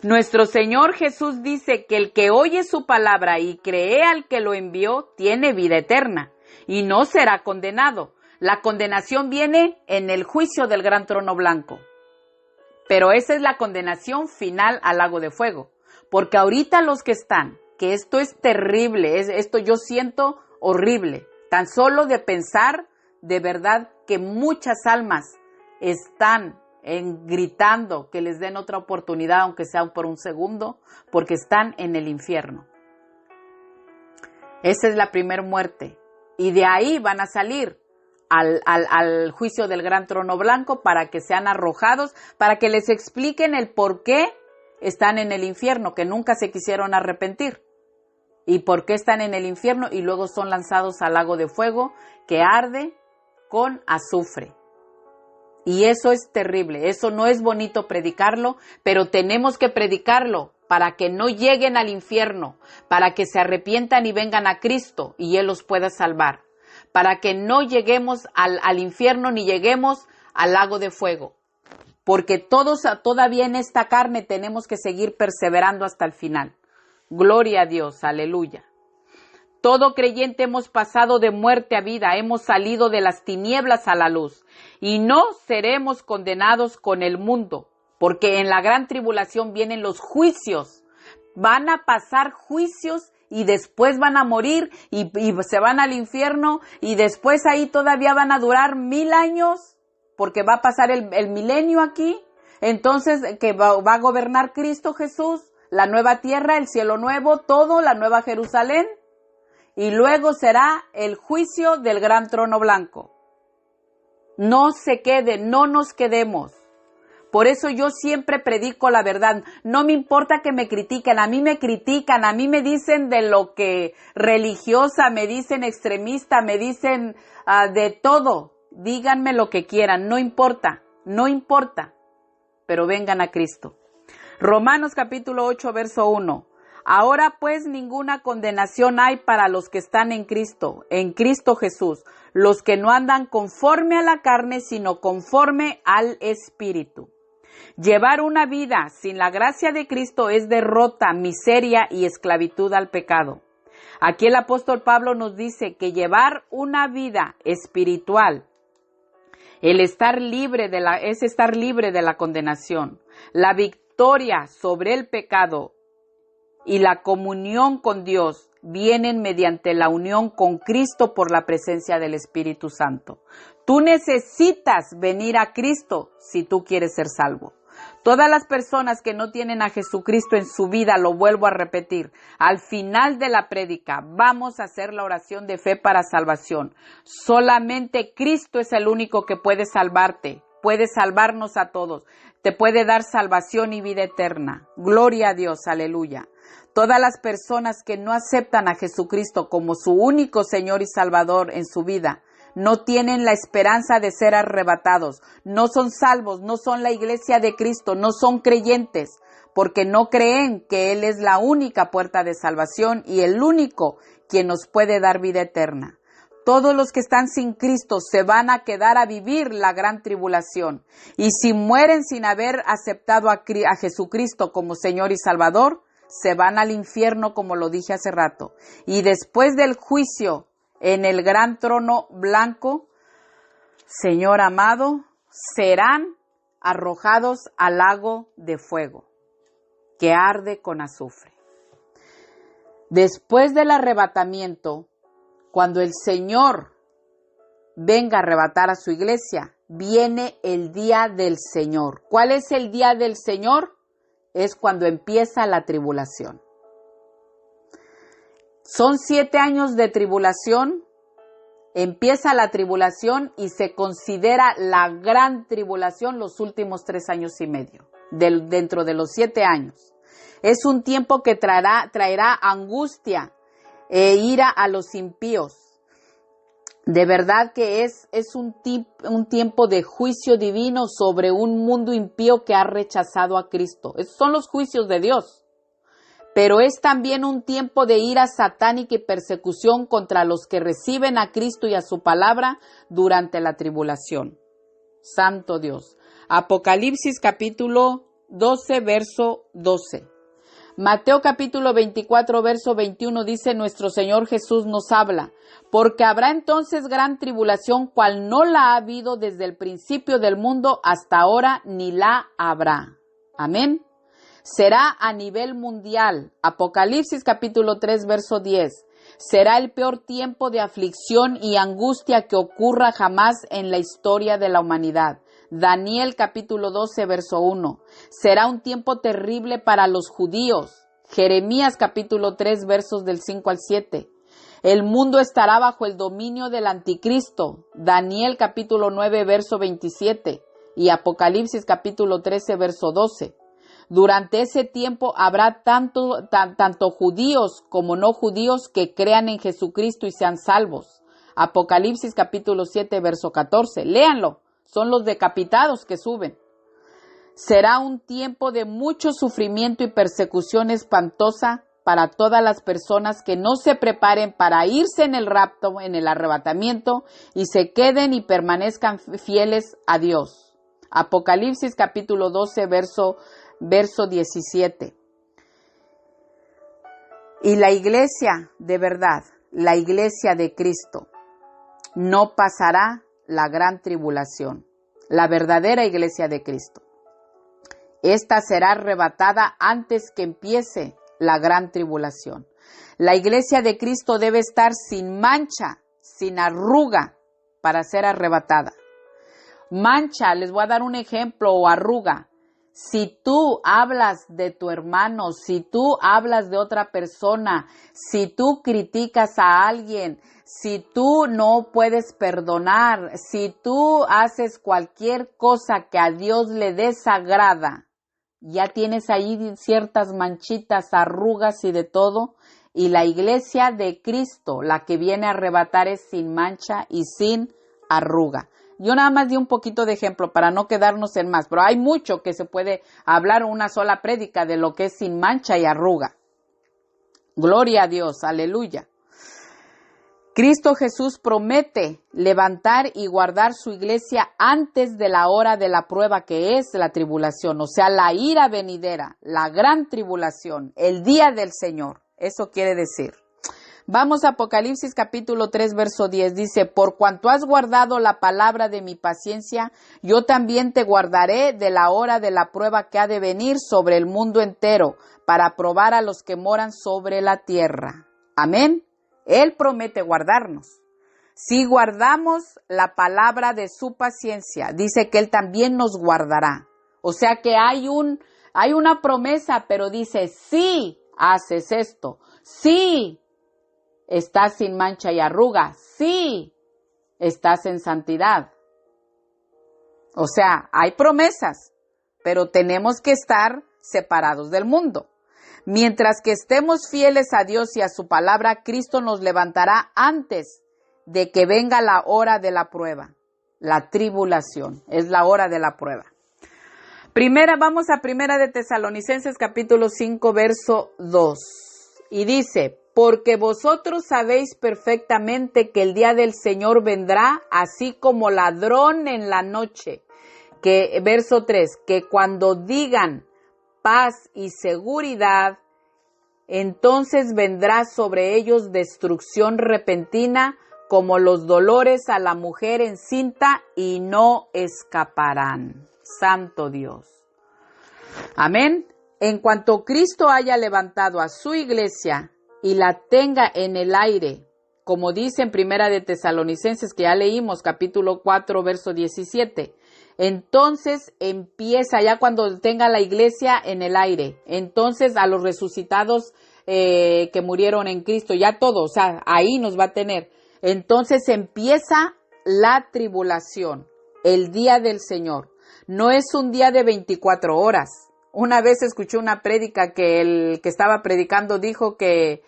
Nuestro Señor Jesús dice que el que oye su palabra y cree al que lo envió, tiene vida eterna y no será condenado. La condenación viene en el juicio del gran trono blanco. Pero esa es la condenación final al lago de fuego. Porque ahorita los que están, que esto es terrible, esto yo siento horrible. Tan solo de pensar, de verdad, que muchas almas están gritando que les den otra oportunidad, aunque sea por un segundo, porque están en el infierno. Esa es la primera muerte. Y de ahí van a salir al juicio del gran trono blanco para que sean arrojados, para que les expliquen el por qué están en el infierno, que nunca se quisieron arrepentir. Y por qué están en el infierno y luego son lanzados al lago de fuego que arde con azufre. Y eso es terrible, eso no es bonito predicarlo, pero tenemos que predicarlo para que no lleguen al infierno, para que se arrepientan y vengan a Cristo y Él los pueda salvar, para que no lleguemos al infierno ni lleguemos al lago de fuego, porque todos todavía en esta carne tenemos que seguir perseverando hasta el final. Gloria a Dios, aleluya. Todo creyente hemos pasado de muerte a vida, hemos salido de las tinieblas a la luz y no seremos condenados con el mundo, porque en la gran tribulación vienen los juicios. Van a pasar juicios y después van a morir y se van al infierno y después ahí todavía van a durar 1000 años, porque va a pasar el milenio aquí. Entonces, que va a gobernar Cristo Jesús, la nueva tierra, el cielo nuevo, todo, la nueva Jerusalén. Y luego será el juicio del gran trono blanco. No se queden, no nos quedemos. Por eso yo siempre predico la verdad. No me importa que me critiquen, a mí me dicen de lo que religiosa, me dicen extremista, me dicen de todo. Díganme lo que quieran, no importa, pero vengan a Cristo. Romanos capítulo 8, verso 1. Ahora pues ninguna condenación hay para los que están en Cristo Jesús, los que no andan conforme a la carne, sino conforme al Espíritu. Llevar una vida sin la gracia de Cristo es derrota, miseria y esclavitud al pecado. Aquí el apóstol Pablo nos dice que llevar una vida espiritual, es estar libre de la condenación, la victoria sobre el pecado y la comunión con Dios vienen mediante la unión con Cristo por la presencia del Espíritu Santo. Tú necesitas venir a Cristo si tú quieres ser salvo. Todas las personas que no tienen a Jesucristo en su vida, lo vuelvo a repetir, al final de la prédica vamos a hacer la oración de fe para salvación. Solamente Cristo es el único que puede salvarte, puede salvarnos a todos, te puede dar salvación y vida eterna. Gloria a Dios, aleluya. Todas las personas que no aceptan a Jesucristo como su único Señor y Salvador en su vida, no tienen la esperanza de ser arrebatados, no son salvos, no son la iglesia de Cristo, no son creyentes, porque no creen que Él es la única puerta de salvación y el único quien nos puede dar vida eterna. Todos los que están sin Cristo se van a quedar a vivir la gran tribulación. Y si mueren sin haber aceptado a Jesucristo como Señor y Salvador, se van al infierno, como lo dije hace rato. Y después del juicio en el gran trono blanco, Señor amado, serán arrojados al lago de fuego, que arde con azufre. Después del arrebatamiento, cuando el Señor venga a arrebatar a su iglesia, viene el día del Señor. ¿Cuál es el día del Señor? Es cuando empieza la tribulación. Son 7 años de tribulación, empieza la tribulación y se considera la gran tribulación los últimos 3 años y medio, dentro de los 7 años. Es un tiempo que traerá angustia e ira a los impíos. De verdad que es un tiempo de juicio divino sobre un mundo impío que ha rechazado a Cristo. Esos son los juicios de Dios. Pero es también un tiempo de ira satánica y persecución contra los que reciben a Cristo y a su palabra durante la tribulación. Santo Dios. Apocalipsis capítulo 12, verso 12. Mateo capítulo 24, verso 21 dice: nuestro Señor Jesús nos habla, porque habrá entonces gran tribulación, cual no la ha habido desde el principio del mundo hasta ahora, ni la habrá. Amén. Será a nivel mundial. Apocalipsis capítulo 3, verso 10. Será el peor tiempo de aflicción y angustia que ocurra jamás en la historia de la humanidad. Daniel capítulo 12, verso 1. Será un tiempo terrible para los judíos. Jeremías capítulo 3, versos del 5 al 7. El mundo estará bajo el dominio del anticristo. Daniel capítulo 9, verso 27. Y Apocalipsis capítulo 13, verso 12. Durante ese tiempo habrá tanto judíos como no judíos que crean en Jesucristo y sean salvos. Apocalipsis capítulo 7, verso 14. Léanlo. Son los decapitados que suben. Será un tiempo de mucho sufrimiento y persecución espantosa para todas las personas que no se preparen para irse en el rapto, en el arrebatamiento, y se queden y permanezcan fieles a Dios. Apocalipsis capítulo 12, verso 17. Y la iglesia de verdad, la iglesia de Cristo, no pasará la gran tribulación, la verdadera iglesia de Cristo. Esta será arrebatada antes que empiece la gran tribulación. La iglesia de Cristo debe estar sin mancha, sin arruga, para ser arrebatada. Mancha, les voy a dar un ejemplo, o arruga. Si tú hablas de tu hermano, si tú hablas de otra persona, si tú criticas a alguien, si tú no puedes perdonar, si tú haces cualquier cosa que a Dios le desagrada, ya tienes ahí ciertas manchitas, arrugas y de todo. Y la iglesia de Cristo, la que viene a arrebatar, es sin mancha y sin arruga. Yo nada más di un poquito de ejemplo para no quedarnos en más, pero hay mucho que se puede hablar una sola prédica de lo que es sin mancha y arruga. Gloria a Dios, aleluya. Cristo Jesús promete levantar y guardar su iglesia antes de la hora de la prueba, que es la tribulación, o sea, la ira venidera, la gran tribulación, el día del Señor. Eso quiere decir. Vamos a Apocalipsis capítulo 3, verso 10. Dice: por cuanto has guardado la palabra de mi paciencia, yo también te guardaré de la hora de la prueba que ha de venir sobre el mundo entero, para probar a los que moran sobre la tierra. Amén. Él promete guardarnos. Si guardamos la palabra de su paciencia, dice que Él también nos guardará. O sea que hay una promesa, pero dice: si haces esto, si estás sin mancha y arruga, si estás en santidad. O sea, hay promesas, pero tenemos que estar separados del mundo. Mientras que estemos fieles a Dios y a su palabra, Cristo nos levantará antes de que venga la hora de la prueba. La tribulación es la hora de la prueba. Vamos a Primera de Tesalonicenses capítulo 5, verso 2. Y dice: porque vosotros sabéis perfectamente que el día del Señor vendrá así como ladrón en la noche. Que, verso 3, que cuando digan paz y seguridad, entonces vendrá sobre ellos destrucción repentina como los dolores a la mujer encinta y no escaparán. Santo Dios. Amén. En cuanto Cristo haya levantado a su iglesia y la tenga en el aire, como dice en Primera de Tesalonicenses, que ya leímos, capítulo 4, verso 17, entonces empieza, ya cuando tenga la iglesia en el aire, entonces a los resucitados que murieron en Cristo, ya todos, o sea, ahí nos va a tener. Entonces empieza la tribulación, el día del Señor. No es un día de 24 horas. Una vez escuché una prédica que el que estaba predicando dijo que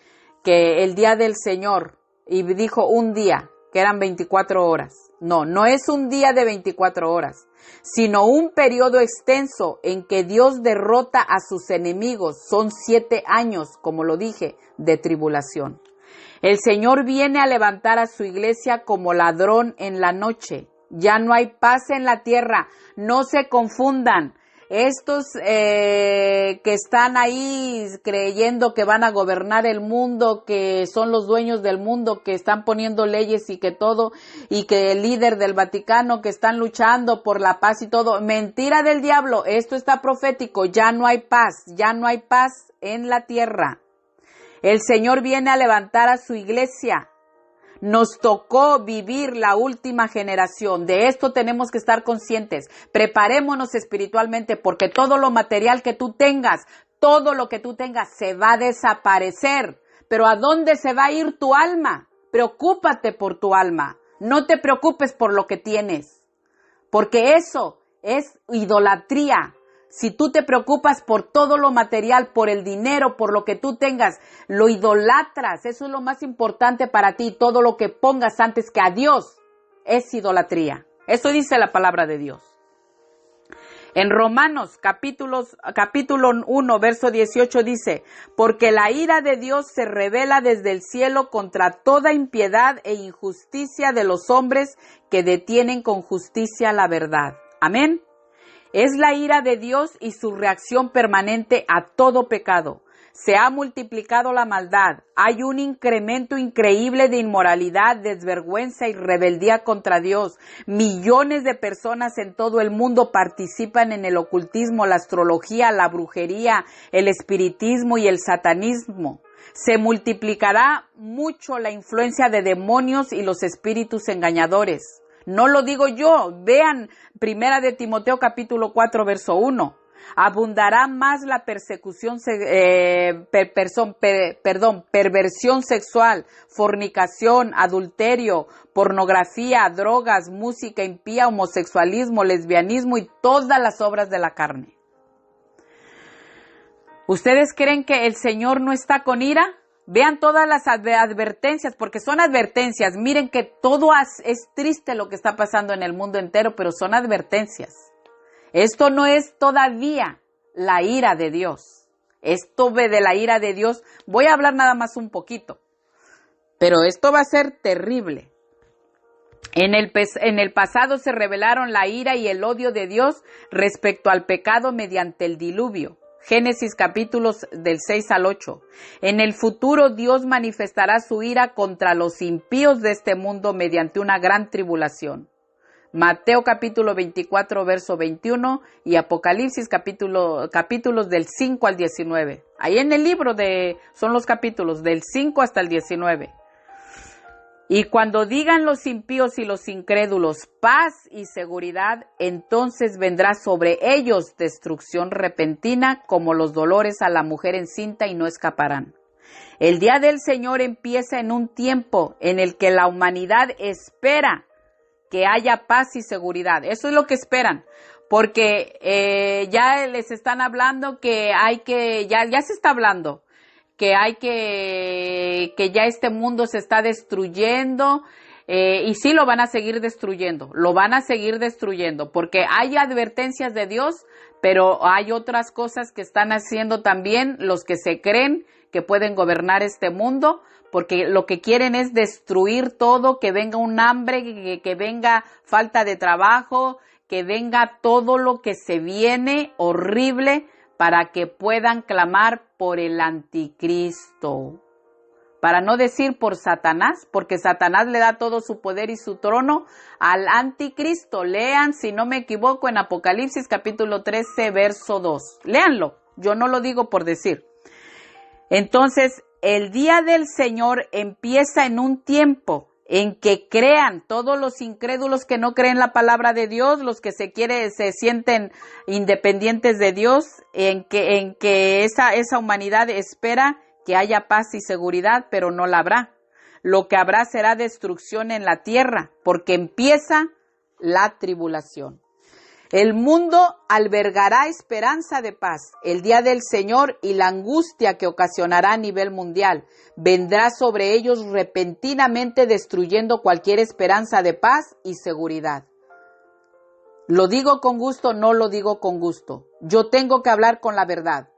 el día del Señor, y dijo un día, que eran 24 horas. No, no es un día de 24 horas, sino un periodo extenso en que Dios derrota a sus enemigos. Son 7 años, como lo dije, de tribulación. El Señor viene a levantar a su iglesia como ladrón en la noche. Ya no hay paz en la tierra. No se confundan. Estos que están ahí creyendo que van a gobernar el mundo, que son los dueños del mundo, que están poniendo leyes y que todo, y que el líder del Vaticano, que están luchando por la paz y todo, mentira del diablo. Esto está profético. Ya no hay paz en la tierra. El Señor viene a levantar a su iglesia. Nos tocó vivir la última generación. De esto tenemos que estar conscientes. Preparémonos espiritualmente, porque todo lo material que tú tengas, todo lo que tú tengas se va a desaparecer. Pero ¿a dónde se va a ir tu alma? Preocúpate por tu alma. No te preocupes por lo que tienes, porque eso es idolatría. Si tú te preocupas por todo lo material, por el dinero, por lo que tú tengas, lo idolatras. Eso es lo más importante para ti. Todo lo que pongas antes que a Dios es idolatría. Eso dice la palabra de Dios. En Romanos capítulo 1, verso 18 dice, porque la ira de Dios se revela desde el cielo contra toda impiedad e injusticia de los hombres que detienen con justicia la verdad. Amén. Es la ira de Dios y su reacción permanente a todo pecado. Se ha multiplicado la maldad. Hay un incremento increíble de inmoralidad, desvergüenza y rebeldía contra Dios. Millones de personas en todo el mundo participan en el ocultismo, la astrología, la brujería, el espiritismo y el satanismo. Se multiplicará mucho la influencia de demonios y los espíritus engañadores. No lo digo yo, vean Primera de Timoteo capítulo 4 verso 1. Abundará más la perversión sexual, fornicación, adulterio, pornografía, drogas, música impía, homosexualismo, lesbianismo y todas las obras de la carne. ¿Ustedes creen que el Señor no está con ira? Vean todas las advertencias, porque son advertencias. Miren que todo es triste lo que está pasando en el mundo entero, pero son advertencias. Esto no es todavía la ira de Dios. Esto de la ira de Dios, voy a hablar nada más un poquito, pero esto va a ser terrible. En el pasado se revelaron la ira y el odio de Dios respecto al pecado mediante el diluvio. Génesis capítulos del 6 al 8. En el futuro Dios manifestará su ira contra los impíos de este mundo mediante una gran tribulación. Mateo capítulo 24 verso 21 y Apocalipsis capítulos del 5 al 19. Ahí en el libro son los capítulos del 5 hasta el 19. Y cuando digan los impíos y los incrédulos paz y seguridad, entonces vendrá sobre ellos destrucción repentina como los dolores a la mujer encinta y no escaparán. El día del Señor empieza en un tiempo en el que la humanidad espera que haya paz y seguridad. Eso es lo que esperan, porque ya les están hablando que ya se está hablando, que ya este mundo se está destruyendo, y sí lo van a seguir destruyendo, porque hay advertencias de Dios, pero hay otras cosas que están haciendo también los que se creen que pueden gobernar este mundo, porque lo que quieren es destruir todo, que venga un hambre, que venga falta de trabajo, que venga todo lo que se viene horrible para que puedan clamar por el anticristo. Para no decir por Satanás, porque Satanás le da todo su poder y su trono al anticristo. Lean, si no me equivoco, en Apocalipsis capítulo 13, verso 2. Léanlo, yo no lo digo por decir. Entonces, el día del Señor empieza en un tiempo en que crean todos los incrédulos que no creen la palabra de Dios, los que se sienten independientes de Dios, en que esa humanidad espera que haya paz y seguridad, pero no la habrá. Lo que habrá será destrucción en la tierra, porque empieza la tribulación. El mundo albergará esperanza de paz, el día del Señor, y la angustia que ocasionará a nivel mundial vendrá sobre ellos repentinamente, destruyendo cualquier esperanza de paz y seguridad. Lo digo con gusto, no lo digo con gusto. Yo tengo que hablar con la verdad.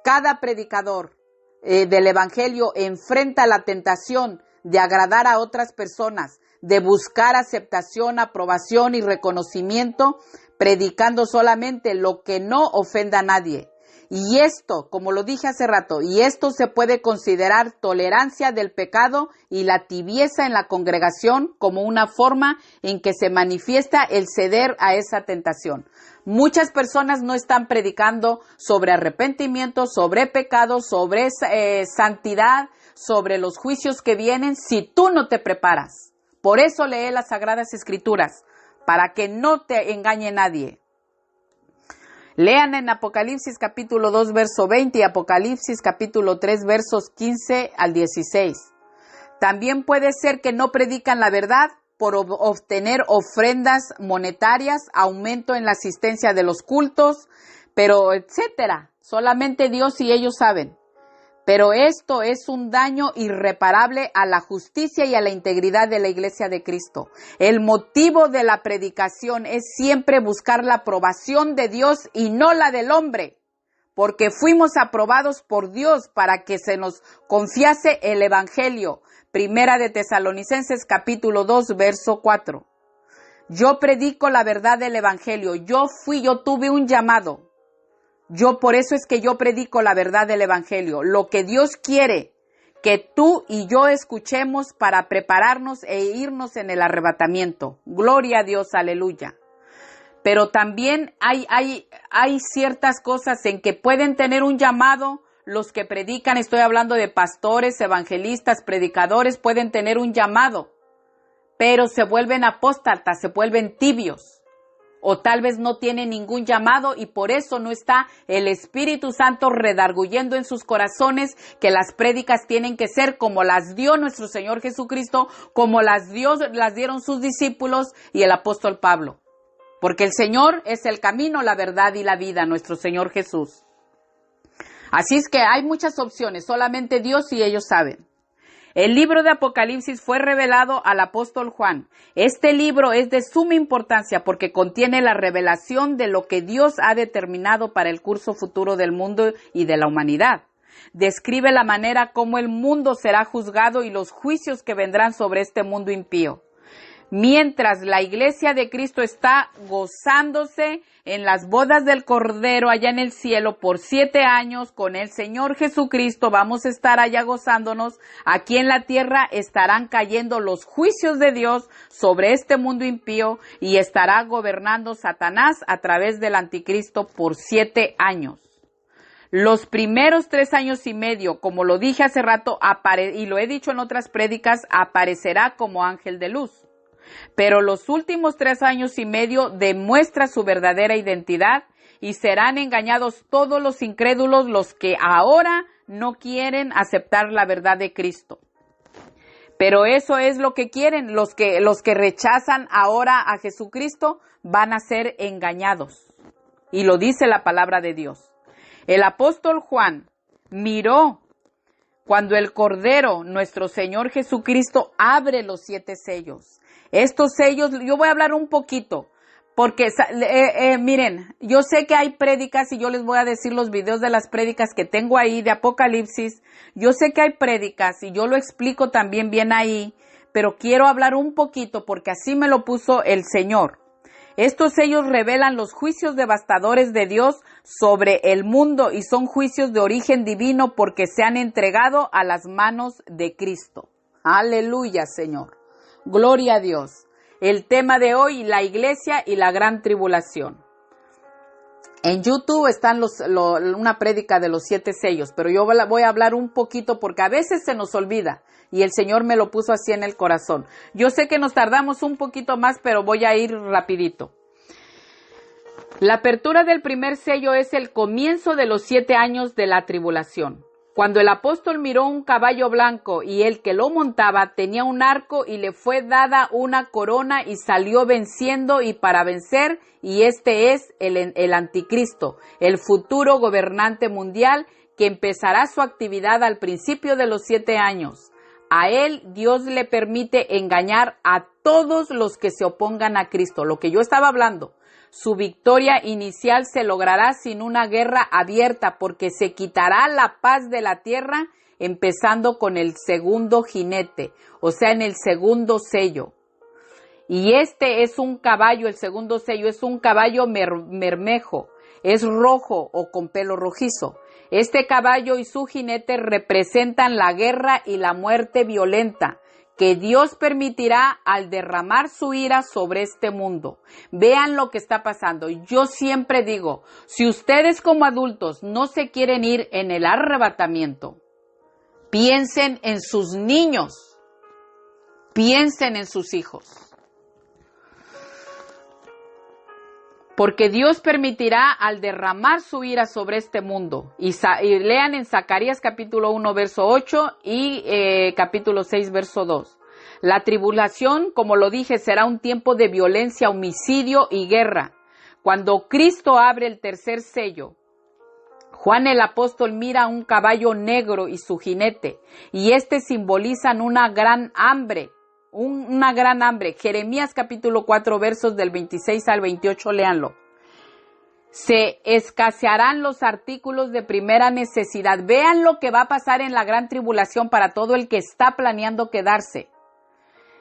Cada predicador del Evangelio enfrenta la tentación de agradar a otras personas, de buscar aceptación, aprobación y reconocimiento, predicando solamente lo que no ofenda a nadie. Y esto, como lo dije hace rato, y esto se puede considerar tolerancia del pecado y la tibieza en la congregación como una forma en que se manifiesta el ceder a esa tentación. Muchas personas no están predicando sobre arrepentimiento, sobre pecado, sobre santidad, sobre los juicios que vienen si tú no te preparas. Por eso lee las Sagradas Escrituras, para que no te engañe nadie. Lean en Apocalipsis capítulo 2, verso 20 y Apocalipsis capítulo 3, versos 15 al 16. También puede ser que no predican la verdad por obtener ofrendas monetarias, aumento en la asistencia de los cultos, pero etcétera. Solamente Dios y ellos saben. Pero esto es un daño irreparable a la justicia y a la integridad de la Iglesia de Cristo. El motivo de la predicación es siempre buscar la aprobación de Dios y no la del hombre, porque fuimos aprobados por Dios para que se nos confiase el Evangelio. Primera de Tesalonicenses capítulo 2, verso 4. Yo predico la verdad del Evangelio. Yo tuve un llamado. Por eso es que yo predico la verdad del Evangelio. Lo que Dios quiere que tú y yo escuchemos para prepararnos e irnos en el arrebatamiento. Gloria a Dios, aleluya. Pero también hay ciertas cosas en que pueden tener un llamado. Los que predican, estoy hablando de pastores, evangelistas, predicadores, pueden tener un llamado, pero se vuelven apóstatas, se vuelven tibios. O tal vez no tienen ningún llamado y por eso no está el Espíritu Santo redarguyendo en sus corazones que las prédicas tienen que ser como las dio nuestro Señor Jesucristo, como las dieron sus discípulos y el apóstol Pablo. Porque el Señor es el camino, la verdad y la vida, nuestro Señor Jesús. Así es que hay muchas opciones, solamente Dios y ellos saben. El libro de Apocalipsis fue revelado al apóstol Juan. Este libro es de suma importancia porque contiene la revelación de lo que Dios ha determinado para el curso futuro del mundo y de la humanidad. Describe la manera como el mundo será juzgado y los juicios que vendrán sobre este mundo impío. Mientras la Iglesia de Cristo está gozándose en las bodas del Cordero allá en el cielo por 7 años con el Señor Jesucristo, vamos a estar allá gozándonos. Aquí en la tierra estarán cayendo los juicios de Dios sobre este mundo impío y estará gobernando Satanás a través del anticristo por 7 años. Los primeros 3 años y medio, como lo dije hace rato, y lo he dicho en otras prédicas, aparecerá como ángel de luz. Pero los últimos 3 años y medio demuestra su verdadera identidad y serán engañados todos los incrédulos, los que ahora no quieren aceptar la verdad de Cristo. Pero eso es lo que quieren, los que rechazan ahora a Jesucristo van a ser engañados. Y lo dice la palabra de Dios. El apóstol Juan miró cuando el Cordero, nuestro Señor Jesucristo, abre los 7 sellos. Estos sellos, yo voy a hablar un poquito, Porque, miren, yo sé que hay prédicas y yo les voy a decir los videos de las prédicas que tengo ahí de Apocalipsis. Yo sé que hay prédicas y yo lo explico también bien ahí, pero quiero hablar un poquito porque así me lo puso el Señor. Estos sellos revelan los juicios devastadores de Dios sobre el mundo y son juicios de origen divino porque se han entregado a las manos de Cristo. Aleluya, Señor. Gloria a Dios. El tema de hoy, la iglesia y la gran tribulación. En YouTube están una prédica de los 7 sellos, pero yo voy a hablar un poquito porque a veces se nos olvida y el Señor me lo puso así en el corazón. Yo sé que nos tardamos un poquito más, pero voy a ir rapidito. La apertura del primer sello es el comienzo de los 7 años de la tribulación. Cuando el apóstol miró un caballo blanco y el que lo montaba tenía un arco y le fue dada una corona y salió venciendo y para vencer, y este es el anticristo, el futuro gobernante mundial que empezará su actividad al principio de los 7 años. A él Dios le permite engañar a todos los que se opongan a Cristo, lo que yo estaba hablando. Su victoria inicial se logrará sin una guerra abierta porque se quitará la paz de la tierra empezando con el segundo jinete, o sea, en el segundo sello. Y este es un caballo, el segundo sello es un caballo bermejo, es rojo o con pelo rojizo. Este caballo y su jinete representan la guerra y la muerte violenta que Dios permitirá al derramar su ira sobre este mundo. Vean lo que está pasando. Yo siempre digo, si ustedes como adultos no se quieren ir en el arrebatamiento, piensen en sus niños, piensen en sus hijos. Porque Dios permitirá al derramar su ira sobre este mundo. Y lean en Zacarías capítulo 1, verso 8 y capítulo 6, verso 2. La tribulación, como lo dije, será un tiempo de violencia, homicidio y guerra. Cuando Cristo abre el tercer sello, Juan el apóstol mira un caballo negro y su jinete, y simbolizan una gran hambre. Una gran hambre. Jeremías capítulo 4 versos del 26 al 28, léanlo. Se escasearán los artículos de primera necesidad. Vean lo que va a pasar en la gran tribulación para todo el que está planeando quedarse.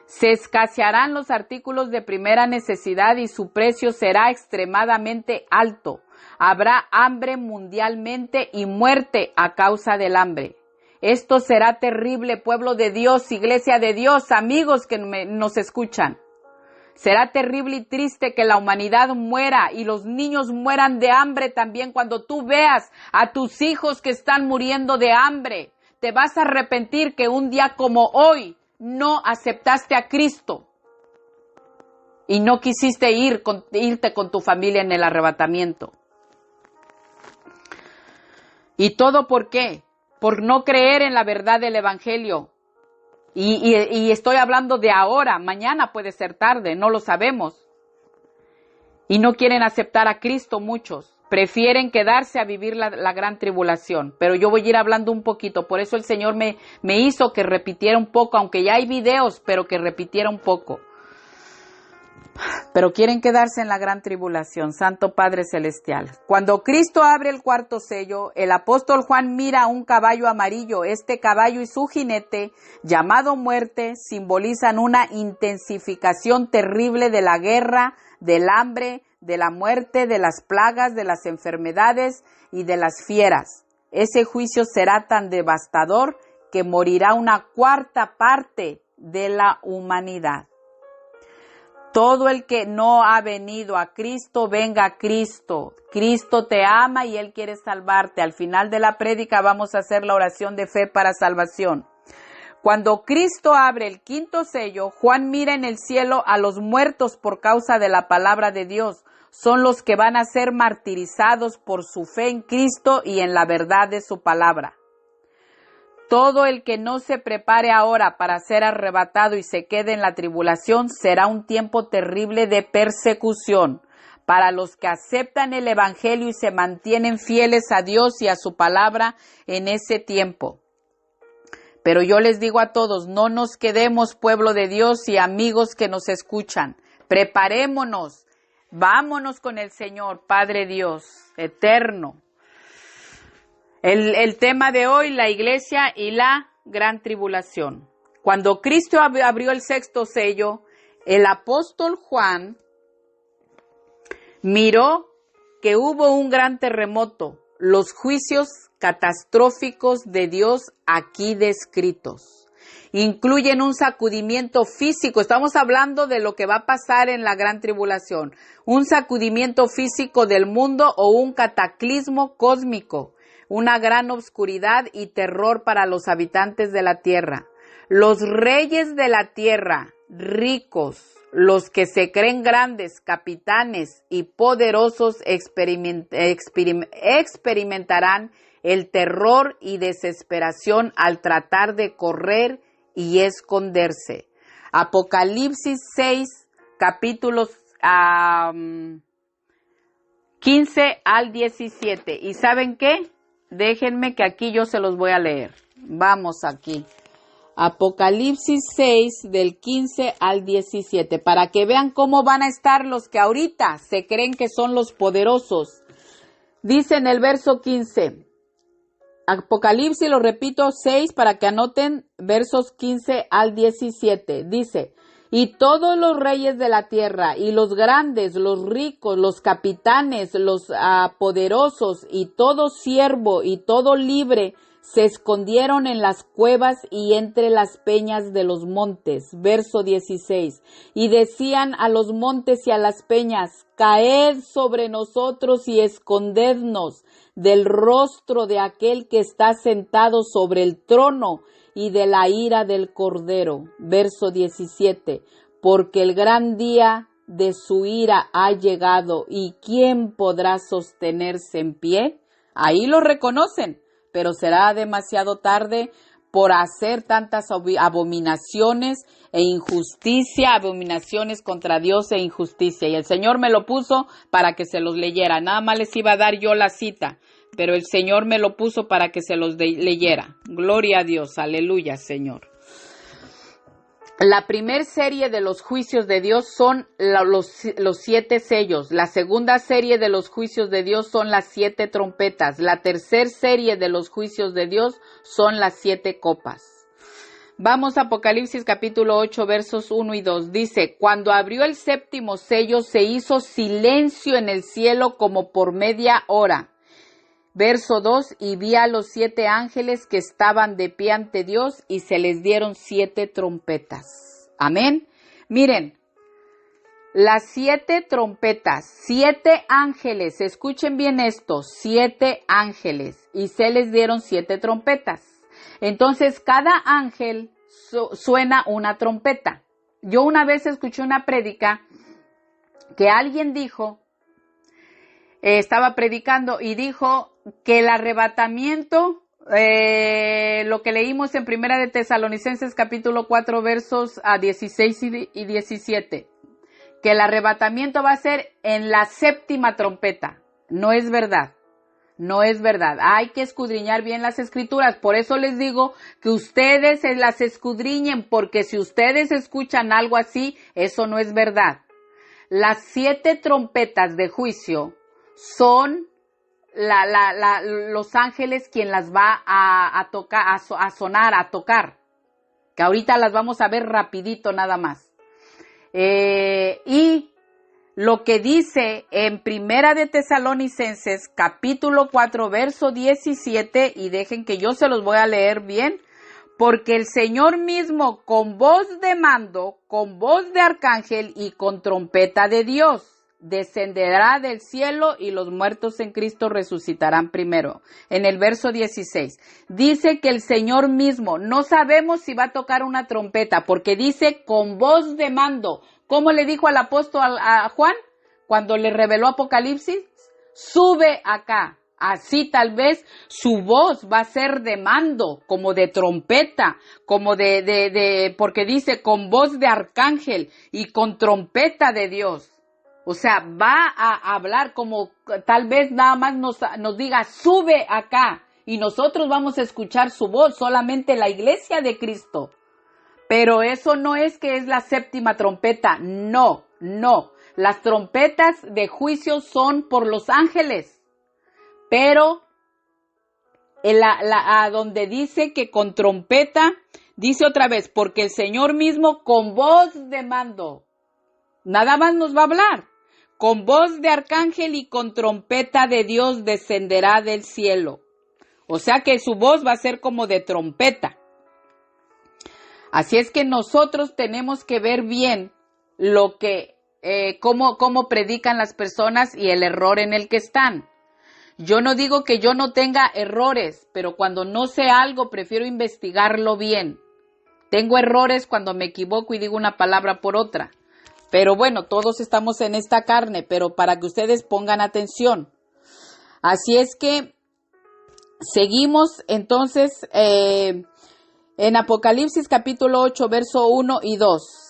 Se escasearán los artículos de primera necesidad y su precio será extremadamente alto. Habrá hambre mundialmente y muerte a causa del hambre. Esto será terrible, pueblo de Dios, iglesia de Dios, amigos que nos escuchan. Será terrible y triste que la humanidad muera y los niños mueran de hambre también. Cuando tú veas a tus hijos que están muriendo de hambre, te vas a arrepentir que un día como hoy no aceptaste a Cristo y no quisiste irte con tu familia en el arrebatamiento. ¿Y todo por qué? Por no creer en la verdad del Evangelio. Y estoy hablando de ahora, mañana puede ser tarde, no lo sabemos. Y no quieren aceptar a Cristo muchos, prefieren quedarse a vivir la gran tribulación. Pero yo voy a ir hablando un poquito, por eso el Señor me hizo que repitiera un poco, aunque ya hay videos, pero que repitiera un poco. Pero quieren quedarse en la gran tribulación, Santo Padre Celestial. Cuando Cristo abre el cuarto sello, el apóstol Juan mira un caballo amarillo. Este caballo y su jinete, llamado muerte, simbolizan una intensificación terrible de la guerra, del hambre, de la muerte, de las plagas, de las enfermedades y de las fieras. Ese juicio será tan devastador que morirá una cuarta parte de la humanidad. Todo el que no ha venido a Cristo, venga a Cristo. Cristo te ama y Él quiere salvarte. Al final de la prédica vamos a hacer la oración de fe para salvación. Cuando Cristo abre el quinto sello, Juan mira en el cielo a los muertos por causa de la palabra de Dios. Son los que van a ser martirizados por su fe en Cristo y en la verdad de su palabra. Todo el que no se prepare ahora para ser arrebatado y se quede en la tribulación será un tiempo terrible de persecución. Para los que aceptan el Evangelio y se mantienen fieles a Dios y a su palabra en ese tiempo. Pero yo les digo a todos, no nos quedemos, pueblo de Dios y amigos que nos escuchan. Preparémonos. Vámonos con el Señor, Padre Dios, eterno. El tema de hoy, la iglesia y la gran tribulación. Cuando Cristo abrió el sexto sello, el apóstol Juan miró que hubo un gran terremoto, los juicios catastróficos de Dios aquí descritos. Incluyen un sacudimiento físico, estamos hablando de lo que va a pasar en la gran tribulación, un sacudimiento físico del mundo o un cataclismo cósmico, una gran obscuridad y terror para los habitantes de la tierra. Los reyes de la tierra, ricos, los que se creen grandes, capitanes y poderosos experimentarán el terror y desesperación al tratar de correr y esconderse. Apocalipsis 6, capítulos 15 al 17. ¿Y saben qué? Déjenme que aquí yo se los voy a leer. Vamos aquí. Apocalipsis 6 del 15 al 17, para que vean cómo van a estar los que ahorita se creen que son los poderosos. Dice en el verso 15, Apocalipsis, lo repito, 6, para que anoten versos 15 al 17. Dice, y todos los reyes de la tierra, y los grandes, los ricos, los capitanes, los poderosos, y todo siervo y todo libre, se escondieron en las cuevas y entre las peñas de los montes. Verso 16. Y decían a los montes y a las peñas, caed sobre nosotros y escondednos del rostro de aquel que está sentado sobre el trono y de la ira del Cordero. Verso 17. Porque el gran día de su ira ha llegado, ¿y quién podrá sostenerse en pie? Ahí lo reconocen. Pero será demasiado tarde por hacer tantas abominaciones e injusticia, abominaciones contra Dios e injusticia. Y el Señor me lo puso para que se los leyera. Nada más les iba a dar yo la cita, pero el Señor me lo puso para que se los leyera. Gloria a Dios, aleluya, Señor. La primer serie de los juicios de Dios son los 7 sellos. La segunda serie de los juicios de Dios son las 7 trompetas. La tercera serie de los juicios de Dios son las 7 copas. Vamos a Apocalipsis capítulo 8 versos 1 y 2. Dice, cuando abrió el séptimo sello se hizo silencio en el cielo como por media hora. Verso 2, y vi a los 7 ángeles que estaban de pie ante Dios y se les dieron 7 trompetas. Amén. Miren, las 7 trompetas, 7 ángeles, escuchen bien esto, 7 ángeles y se les dieron 7 trompetas. Entonces cada ángel suena una trompeta. Yo una vez escuché una prédica que alguien dijo, estaba predicando y dijo que el arrebatamiento, lo que leímos en Primera de Tesalonicenses capítulo 4 versos 16 y 17, que el arrebatamiento va a ser en la 7ª trompeta. No es verdad. No es verdad. Hay que escudriñar bien las escrituras. Por eso les digo que ustedes las escudriñen, porque si ustedes escuchan algo así, eso no es verdad. Las 7 trompetas de juicio son los ángeles quien las va a tocar, a sonar, a tocar, que ahorita las vamos a ver rapidito nada más. Y lo que dice en Primera de Tesalonicenses capítulo 4 verso 17, y dejen que yo se los voy a leer bien, porque el Señor mismo con voz de mando, con voz de arcángel y con trompeta de Dios descenderá del cielo y los muertos en Cristo resucitarán primero. En el verso 16 dice que el Señor mismo, no sabemos si va a tocar una trompeta, porque dice con voz de mando. ¿Cómo le dijo al apóstol a Juan cuando le reveló Apocalipsis? Sube acá. Así tal vez su voz va a ser de mando, como de trompeta, como porque dice con voz de arcángel y con trompeta de Dios. O sea, va a hablar como tal vez nada más nos diga, sube acá, y nosotros vamos a escuchar su voz, solamente la iglesia de Cristo. Pero eso no es que es la 7ª trompeta, no. Las trompetas de juicio son por los ángeles, pero a donde dice que con trompeta, dice otra vez, porque el Señor mismo con voz de mando, nada más nos va a hablar, con voz de arcángel y con trompeta de Dios descenderá del cielo. O sea que su voz va a ser como de trompeta. Así es que nosotros tenemos que ver bien lo que, cómo predican las personas y el error en el que están. Yo no digo que yo no tenga errores, pero cuando no sé algo prefiero investigarlo bien. Tengo errores cuando me equivoco y digo una palabra por otra. Pero bueno, todos estamos en esta carne, pero para que ustedes pongan atención. Así es que seguimos entonces en Apocalipsis capítulo 8, verso 1 y 2.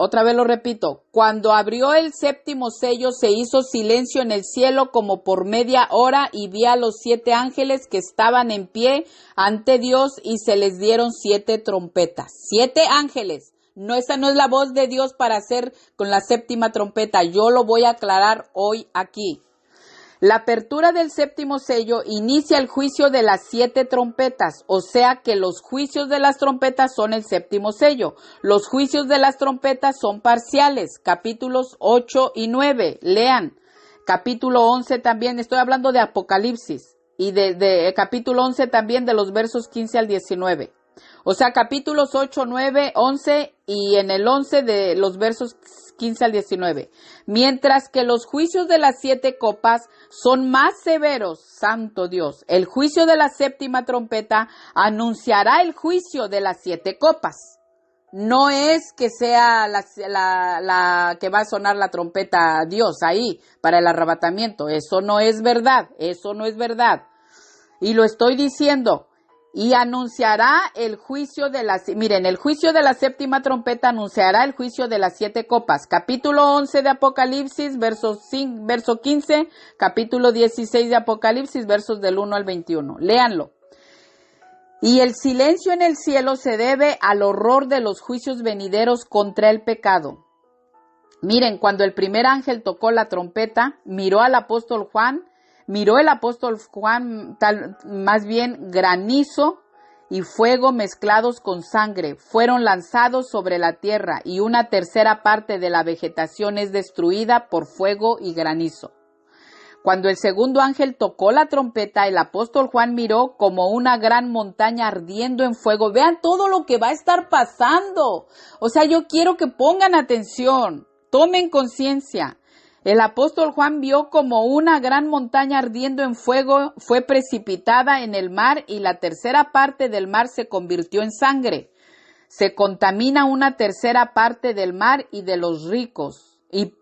Otra vez lo repito, cuando abrió el séptimo sello se hizo silencio en el cielo como por media hora y vi a los 7 ángeles que estaban en pie ante Dios y se les dieron 7 trompetas. 7 ángeles. No, esa no es la voz de Dios para hacer con la séptima trompeta. Yo lo voy a aclarar hoy aquí. La apertura del séptimo sello inicia el juicio de las 7 trompetas, o sea que los juicios de las trompetas son el séptimo sello. Los juicios de las trompetas son parciales, capítulos 8 y 9, lean. Capítulo 11 también, estoy hablando de Apocalipsis, y de capítulo 11 también de los versos 15 al 19. O sea, capítulos 8, 9, 11 y en el 11 de los versos 15 al 19. Mientras que los juicios de las 7 copas son más severos, santo Dios. El juicio de la séptima trompeta anunciará el juicio de las 7 copas. No es que sea la que va a sonar la trompeta a Dios ahí para el arrebatamiento. Eso no es verdad. Eso no es verdad. Y lo estoy diciendo. Y anunciará el juicio de las... Miren, el juicio de la séptima trompeta anunciará el juicio de las 7 copas. Capítulo 11 de Apocalipsis, verso 15. Capítulo 16 de Apocalipsis, versos del 1 al 21. Léanlo. Y el silencio en el cielo se debe al horror de los juicios venideros contra el pecado. Miren, cuando el primer ángel tocó la trompeta, miró el apóstol Juan, más bien granizo y fuego mezclados con sangre. Fueron lanzados sobre la tierra y una tercera parte de la vegetación es destruida por fuego y granizo. Cuando el segundo ángel tocó la trompeta, el apóstol Juan miró como una gran montaña ardiendo en fuego. Vean todo lo que va a estar pasando. O sea, yo quiero que pongan atención, tomen conciencia. El apóstol Juan vio como una gran montaña ardiendo en fuego fue precipitada en el mar y la tercera parte del mar se convirtió en sangre. Se contamina una tercera parte del mar y de los ricos. Y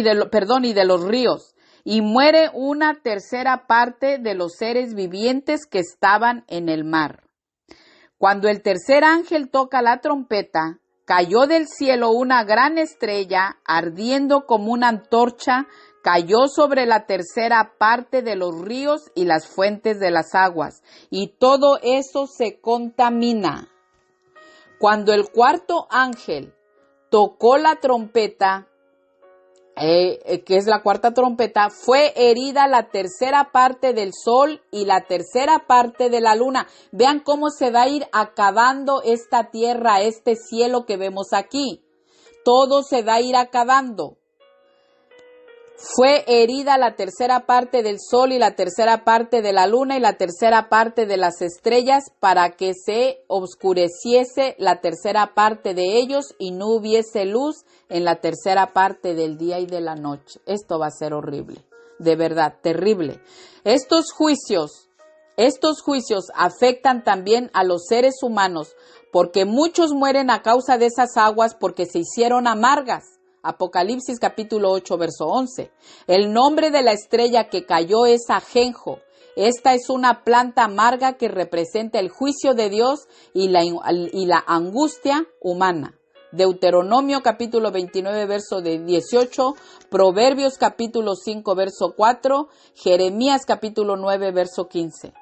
de los ríos. Y muere una tercera parte de los seres vivientes que estaban en el mar. Cuando el tercer ángel toca la trompeta, cayó del cielo una gran estrella, ardiendo como una antorcha, cayó sobre la tercera parte de los ríos y las fuentes de las aguas, y todo eso se contamina. Cuando el cuarto ángel tocó la trompeta, que es la cuarta trompeta, fue herida la tercera parte del sol y la tercera parte de la luna. Vean cómo se va a ir acabando esta tierra, este cielo que vemos aquí. Todo se va a ir acabando. Fue herida la tercera parte del sol y la tercera parte de la luna y la tercera parte de las estrellas para que se oscureciese la tercera parte de ellos y no hubiese luz en la tercera parte del día y de la noche. Esto va a ser horrible, de verdad, terrible. Estos juicios afectan también a los seres humanos porque muchos mueren a causa de esas aguas porque se hicieron amargas. Apocalipsis capítulo 8, verso 11. El nombre de la estrella que cayó es ajenjo. Esta es una planta amarga que representa el juicio de Dios y la angustia humana. Deuteronomio capítulo 29, verso de 18. Proverbios capítulo 5, verso 4. Jeremías capítulo 9, verso 15.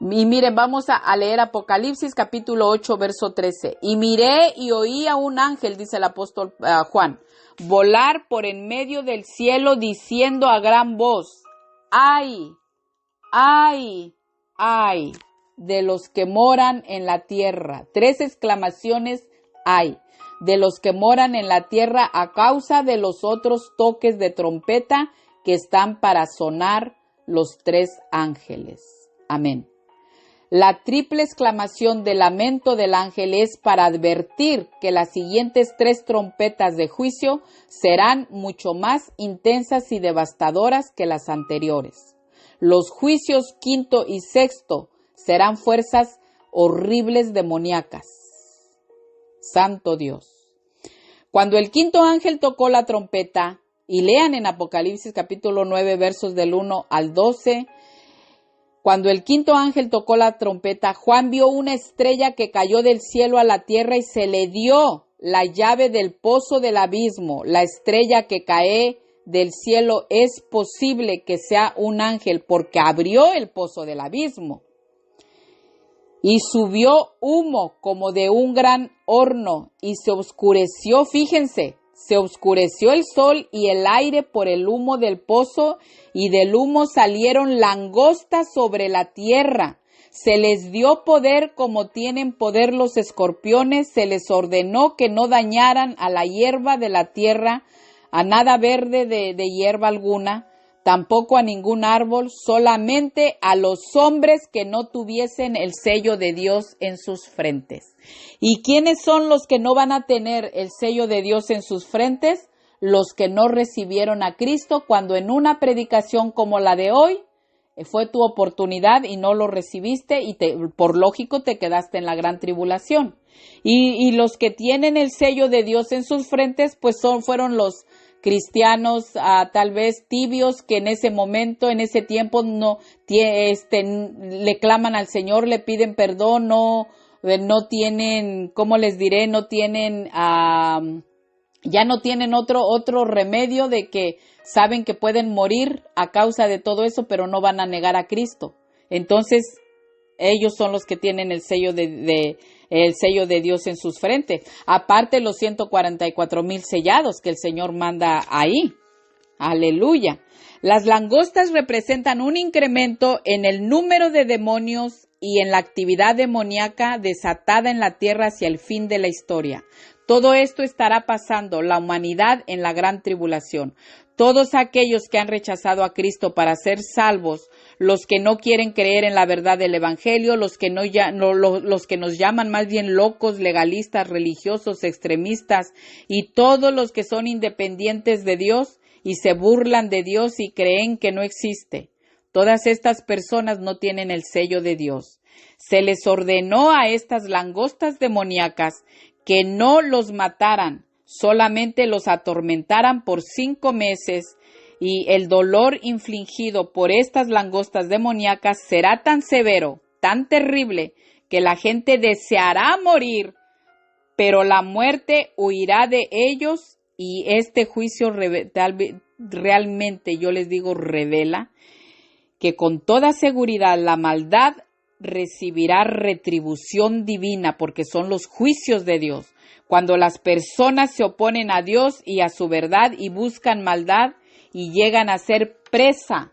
Y miren, vamos a leer Apocalipsis capítulo 8, verso 13. Y miré y oí a un ángel, dice el apóstol Juan, volar por en medio del cielo diciendo a gran voz, ¡ay, ay, ay! De los que moran en la tierra. 3 exclamaciones, ¡ay! De los que moran en la tierra a causa de los otros toques de trompeta que están para sonar los 3 ángeles. Amén. La triple exclamación de lamento del ángel es para advertir que las siguientes 3 trompetas de juicio serán mucho más intensas y devastadoras que las anteriores. Los juicios 5º y 6º serán fuerzas horribles demoníacas. Santo Dios. Cuando el 5º ángel tocó la trompeta, y lean en Apocalipsis capítulo 9 versos del 1 al 12, cuando el 5º ángel tocó la trompeta, Juan vio una estrella que cayó del cielo a la tierra y se le dio la llave del pozo del abismo. La estrella que cae del cielo es posible que sea un ángel porque abrió el pozo del abismo. Y subió humo como de un gran horno y se oscureció, fíjense, se oscureció el sol y el aire por el humo del pozo, y del humo salieron langostas sobre la tierra. Se les dio poder como tienen poder los escorpiones, se les ordenó que no dañaran a la hierba de la tierra, a nada verde de hierba alguna, tampoco a ningún árbol, solamente a los hombres que no tuviesen el sello de Dios en sus frentes. ¿Y quiénes son los que no van a tener el sello de Dios en sus frentes? Los que no recibieron a Cristo cuando en una predicación como la de hoy fue tu oportunidad y no lo recibiste y por lógico te quedaste en la gran tribulación. Y los que tienen el sello de Dios en sus frentes pues fueron los cristianos tal vez tibios que en ese momento, en ese tiempo no le claman al Señor, le piden perdón, no tienen, ¿cómo les diré? No tienen, ya no tienen otro remedio de que saben que pueden morir a causa de todo eso, pero no van a negar a Cristo. Entonces, ellos son los que tienen el sello el sello de Dios en sus frentes. Aparte los 144,000 sellados que el Señor manda ahí. Aleluya. Las langostas representan un incremento en el número de demonios y en la actividad demoníaca desatada en la tierra hacia el fin de la historia. Todo esto estará pasando la humanidad en la gran tribulación. Todos aquellos que han rechazado a Cristo para ser salvos, los que no quieren creer en la verdad del Evangelio, los que nos llaman más bien locos, legalistas, religiosos, extremistas, y todos los que son independientes de Dios y se burlan de Dios y creen que no existe. Todas estas personas no tienen el sello de Dios. Se les ordenó a estas langostas demoníacas que no los mataran, solamente los atormentaran por 5 meses, y el dolor infligido por estas langostas demoníacas será tan severo, tan terrible, que la gente deseará morir, pero la muerte huirá de ellos, y este juicio realmente, yo les digo, revela que con toda seguridad la maldad recibirá retribución divina, porque son los juicios de Dios. Cuando las personas se oponen a Dios y a su verdad y buscan maldad y llegan a ser presa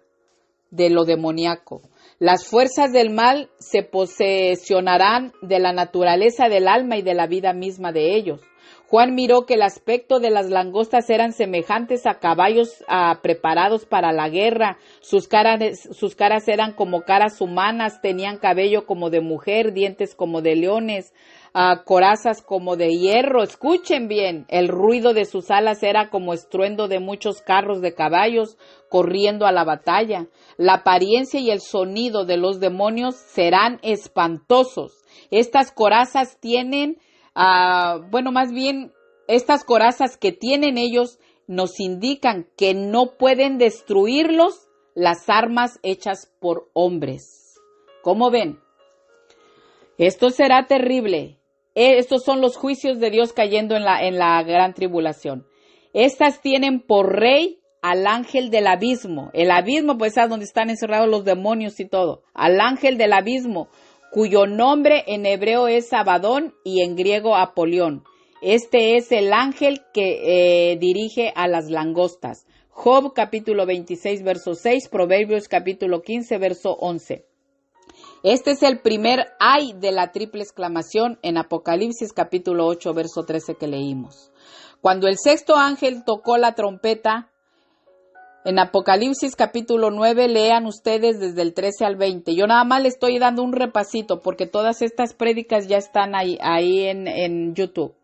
de lo demoníaco. Las fuerzas del mal se posesionarán de la naturaleza del alma y de la vida misma de ellos. Juan miró que el aspecto de las langostas eran semejantes a caballos preparados para la guerra. Sus caras eran como caras humanas, tenían cabello como de mujer, dientes como de leones, corazas como de hierro. Escuchen bien, el ruido de sus alas era como estruendo de muchos carros de caballos corriendo a la batalla. La apariencia y el sonido de los demonios serán espantosos. Estas corazas tienen, más bien, estas corazas que tienen ellos nos indican que no pueden destruirlos las armas hechas por hombres. ¿Cómo ven? Esto será terrible. Estos son los juicios de Dios cayendo en la gran tribulación. Estas tienen por rey al ángel del abismo. El abismo, pues es donde están encerrados los demonios y todo. Al ángel del abismo, cuyo nombre en hebreo es Abadón y en griego Apolión. Este es el ángel que dirige a las langostas. Job capítulo 26, verso 6, Proverbios capítulo 15, verso 11. Este es el primer ay de la triple exclamación en Apocalipsis capítulo 8, verso 13 que leímos. Cuando el sexto ángel tocó la trompeta, en Apocalipsis capítulo 9, lean ustedes desde el 13 al 20. Yo nada más le estoy dando un repasito porque todas estas prédicas ya están ahí en YouTube.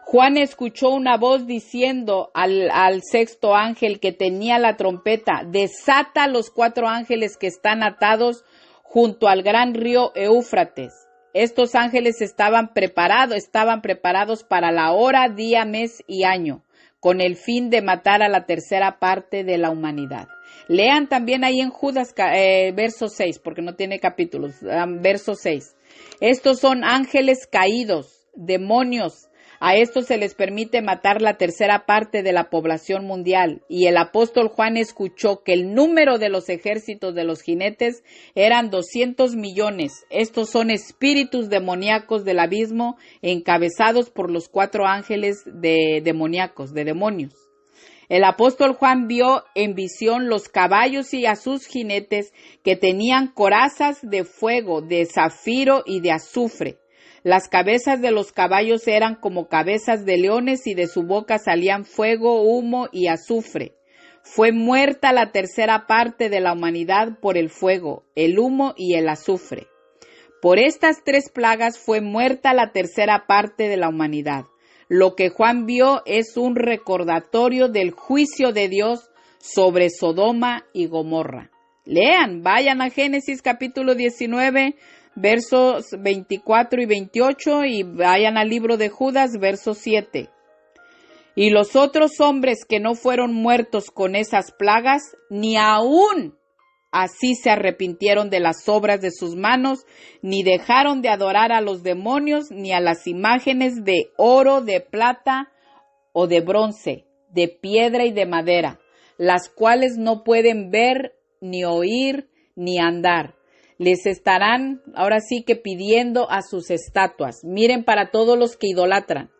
Juan escuchó una voz diciendo al sexto ángel que tenía la trompeta: desata los 4 ángeles que están atados junto al gran río Éufrates. Estos ángeles estaban preparados para la hora, día, mes y año, con el fin de matar a la tercera parte de la humanidad. Lean también ahí en Judas verso 6, porque no tiene capítulos, verso 6. Estos son ángeles caídos, demonios. A estos se les permite matar la tercera parte de la población mundial. Y el apóstol Juan escuchó que el número de los ejércitos de los jinetes eran 200 millones. Estos son espíritus demoníacos del abismo, encabezados por los 4 ángeles demoníacos, de demonios. El apóstol Juan vio en visión los caballos y a sus jinetes que tenían corazas de fuego, de zafiro y de azufre. Las cabezas de los caballos eran como cabezas de leones y de su boca salían fuego, humo y azufre. Fue muerta la tercera parte de la humanidad por el fuego, el humo y el azufre. Por estas 3 plagas fue muerta la tercera parte de la humanidad. Lo que Juan vio es un recordatorio del juicio de Dios sobre Sodoma y Gomorra. Lean, vayan a Génesis capítulo 19, versos 24 y 28 y vayan al libro de Judas, verso 7. Y los otros hombres que no fueron muertos con esas plagas, ni aún así se arrepintieron de las obras de sus manos, ni dejaron de adorar a los demonios, ni a las imágenes de oro, de plata o de bronce, de piedra y de madera, las cuales no pueden ver, ni oír, ni andar. Les estarán ahora sí que pidiendo a sus estatuas. Miren, para todos los que idolatran,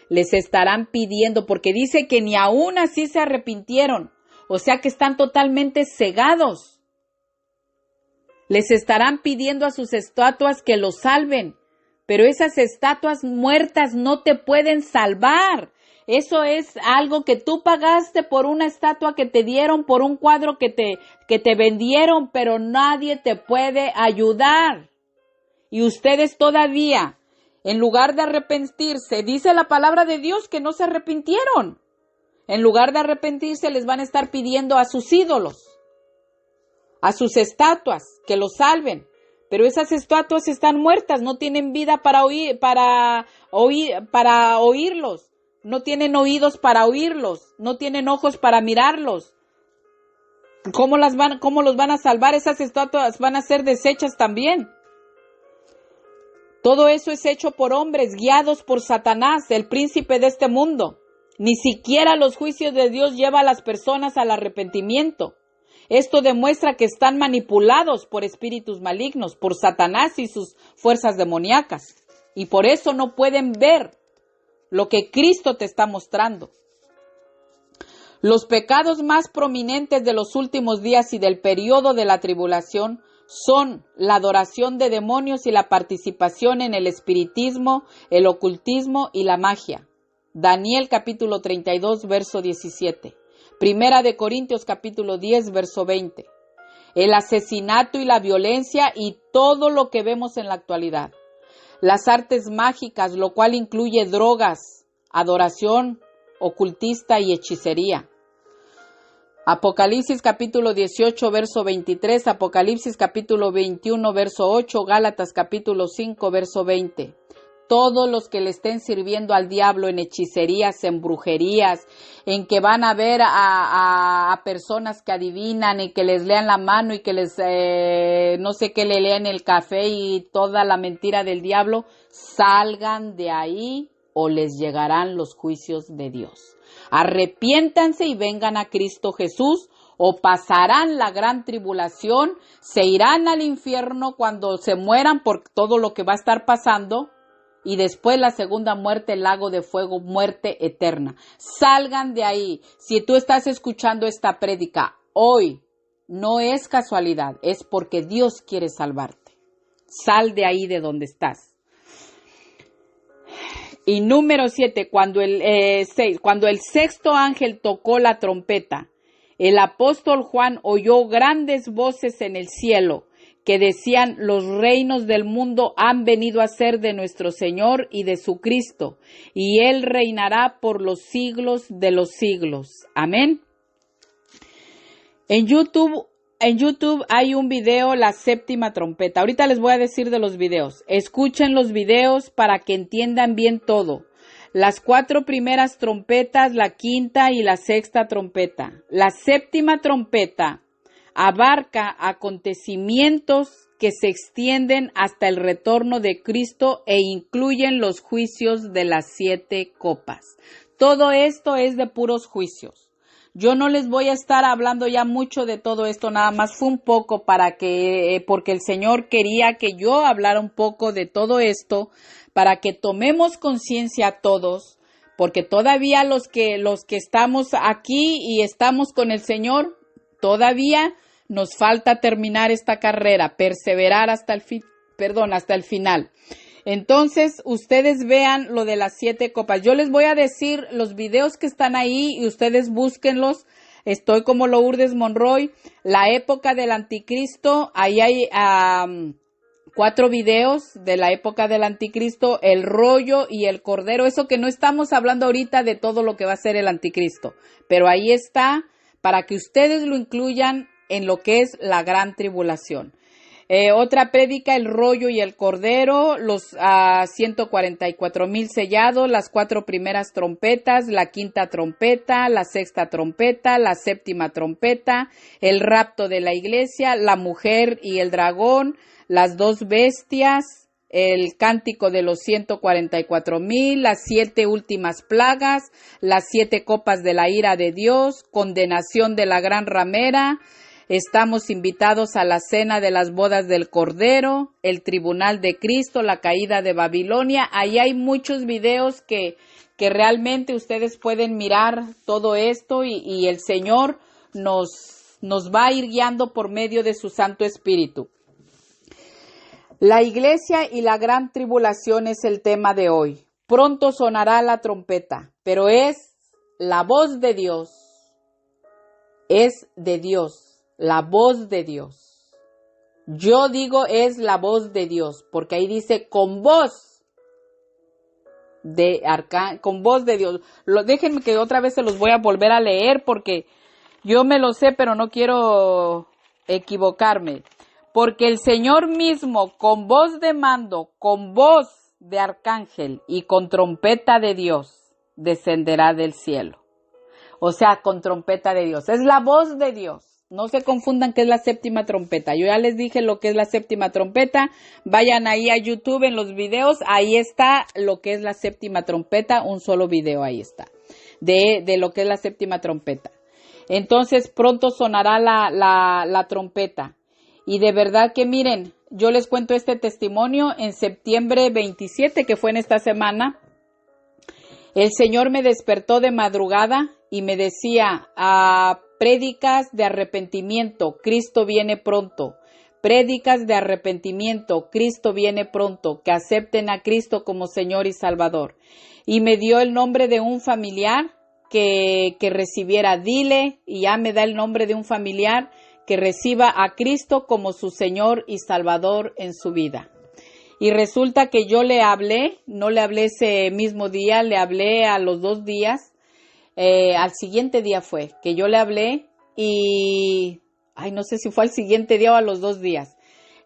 les estarán pidiendo, porque dice que ni aún así se arrepintieron, o sea que están totalmente cegados. Les estarán pidiendo a sus estatuas que los salven, pero esas estatuas muertas no te pueden salvar. Eso es algo que tú pagaste por una estatua que te dieron, por un cuadro que te vendieron, pero nadie te puede ayudar. Y ustedes todavía, en lugar de arrepentirse, dice la palabra de Dios que no se arrepintieron. En lugar de arrepentirse, les van a estar pidiendo a sus ídolos, a sus estatuas, que los salven. Pero esas estatuas están muertas, no tienen vida para oírlos. No tienen oídos para oírlos, no tienen ojos para mirarlos. ¿Cómo los van a salvar? Esas estatuas van a ser deshechas también. Todo eso es hecho por hombres guiados por Satanás, el príncipe de este mundo. Ni siquiera los juicios de Dios llevan a las personas al arrepentimiento. Esto demuestra que están manipulados por espíritus malignos, por Satanás y sus fuerzas demoníacas. Y por eso no pueden ver lo que Cristo te está mostrando. Los pecados más prominentes de los últimos días y del periodo de la tribulación son la adoración de demonios y la participación en el espiritismo, el ocultismo y la magia. Daniel capítulo 32, verso 17. Primera de Corintios capítulo 10, verso 20. El asesinato y la violencia y todo lo que vemos en la actualidad. Las artes mágicas, lo cual incluye drogas, adoración ocultista y hechicería. Apocalipsis capítulo 18, verso 23, Apocalipsis capítulo 21, verso 8, Gálatas capítulo 5, verso 20. Todos los que le estén sirviendo al diablo en hechicerías, en brujerías, en que van a ver a personas que adivinan y que les lean la mano y que les, no sé qué le lean el café y toda la mentira del diablo, salgan de ahí o les llegarán los juicios de Dios. Arrepiéntanse y vengan a Cristo Jesús, o pasarán la gran tribulación, se irán al infierno cuando se mueran por todo lo que va a estar pasando, y después la segunda muerte, el lago de fuego, muerte eterna. Salgan de ahí. Si tú estás escuchando esta prédica hoy, no es casualidad, es porque Dios quiere salvarte. Sal de ahí de donde estás. Y número 7, cuando el sexto ángel tocó la trompeta, el apóstol Juan oyó grandes voces en el cielo que decían: los reinos del mundo han venido a ser de nuestro Señor y de su Cristo, y Él reinará por los siglos de los siglos. Amén. En YouTube hay un video, la séptima trompeta. Ahorita les voy a decir de los videos. Escuchen los videos para que entiendan bien todo. Las 4 primeras trompetas, la quinta y la sexta trompeta. La séptima trompeta abarca acontecimientos que se extienden hasta el retorno de Cristo e incluyen los juicios de las 7 copas. Todo esto es de puros juicios. Yo no les voy a estar hablando ya mucho de todo esto, nada más fue un poco porque el Señor quería que yo hablara un poco de todo esto, para que tomemos conciencia todos, porque todavía los que estamos aquí y estamos con el Señor, todavía nos falta terminar esta carrera, perseverar hasta el final. Entonces, ustedes vean lo de las 7 copas. Yo les voy a decir los videos que están ahí y ustedes búsquenlos. Estoy como Lourdes Monroy. La época del anticristo, ahí hay 4 videos de la época del anticristo, el rollo y el cordero. Eso que no estamos hablando ahorita de todo lo que va a ser el anticristo, pero ahí está para que ustedes lo incluyan en lo que es la gran tribulación. Otra prédica, el rollo y el cordero, los 144,000 sellados, las 4 primeras trompetas, la quinta trompeta, la sexta trompeta, la séptima trompeta, el rapto de la iglesia, la mujer y el dragón, las 2 bestias, el cántico de los 144,000, las 7 últimas plagas, las 7 copas de la ira de Dios, condenación de la gran ramera. Estamos invitados a la cena de las bodas del Cordero, el tribunal de Cristo, la caída de Babilonia. Ahí hay muchos videos que realmente ustedes pueden mirar todo esto y el Señor nos va a ir guiando por medio de su Santo Espíritu. La iglesia y la gran tribulación es el tema de hoy. Pronto sonará la trompeta, pero es la voz de Dios. Es de Dios. La voz de Dios. Yo digo es la voz de Dios, porque ahí dice con voz de Dios. Déjenme que otra vez se los voy a volver a leer porque yo me lo sé, pero no quiero equivocarme. Porque el Señor mismo, con voz de mando, con voz de arcángel y con trompeta de Dios, descenderá del cielo. O sea, con trompeta de Dios. Es la voz de Dios. No se confundan que es la séptima trompeta. Yo ya les dije lo que es la séptima trompeta. Vayan ahí a YouTube en los videos. Ahí está lo que es la séptima trompeta. Un solo video ahí está. De lo que es la séptima trompeta. Entonces pronto sonará la trompeta. Y de verdad que miren, yo les cuento este testimonio en septiembre 27, que fue en esta semana. El Señor me despertó de madrugada y me decía, prédicas de arrepentimiento, Cristo viene pronto. Prédicas de arrepentimiento, Cristo viene pronto. Que acepten a Cristo como Señor y Salvador. Y me dio el nombre de un familiar que recibiera. Dile, y ya me da el nombre de un familiar que reciba a Cristo como su Señor y Salvador en su vida. Y resulta que yo le hablé, no le hablé ese mismo día, le hablé a los 2 días. Al siguiente día fue que yo le hablé y no sé si fue al siguiente día o a los 2 días.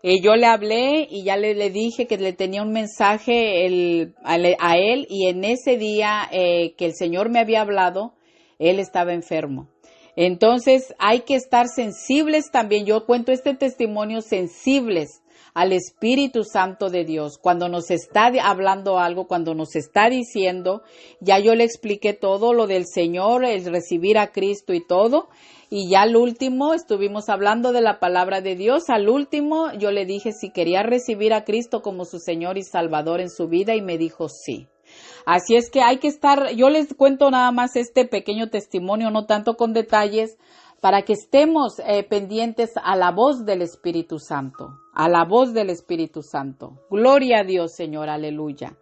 Yo le hablé y ya le dije que le tenía un mensaje a él, y en ese día que el Señor me había hablado, él estaba enfermo. Entonces hay que estar sensibles también. Yo cuento este testimonio, sensibles al Espíritu Santo de Dios. Cuando nos está hablando algo, cuando nos está diciendo, ya yo le expliqué todo lo del Señor, el recibir a Cristo y todo. Y ya al último estuvimos hablando de la palabra de Dios. Al último yo le dije si quería recibir a Cristo como su Señor y Salvador en su vida y me dijo sí. Así es que hay que estar, yo les cuento nada más este pequeño testimonio, no tanto con detalles, para que estemos pendientes a la voz del Espíritu Santo, a la voz del Espíritu Santo. Gloria a Dios, Señor, aleluya.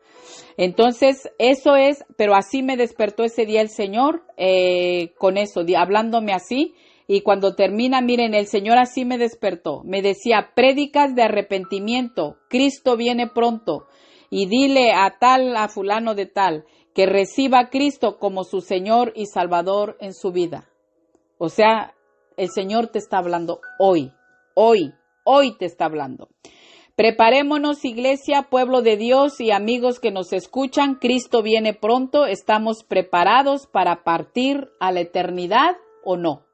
Entonces, eso es, pero así me despertó ese día el Señor, con eso, hablándome así, y cuando termina, miren, el Señor así me despertó, me decía, prédicas de arrepentimiento, Cristo viene pronto, y dile a fulano de tal, que reciba a Cristo como su Señor y Salvador en su vida. O sea, el Señor te está hablando hoy te está hablando. Preparémonos, iglesia, pueblo de Dios y amigos que nos escuchan. Cristo viene pronto. ¿Estamos preparados para partir a la eternidad o no?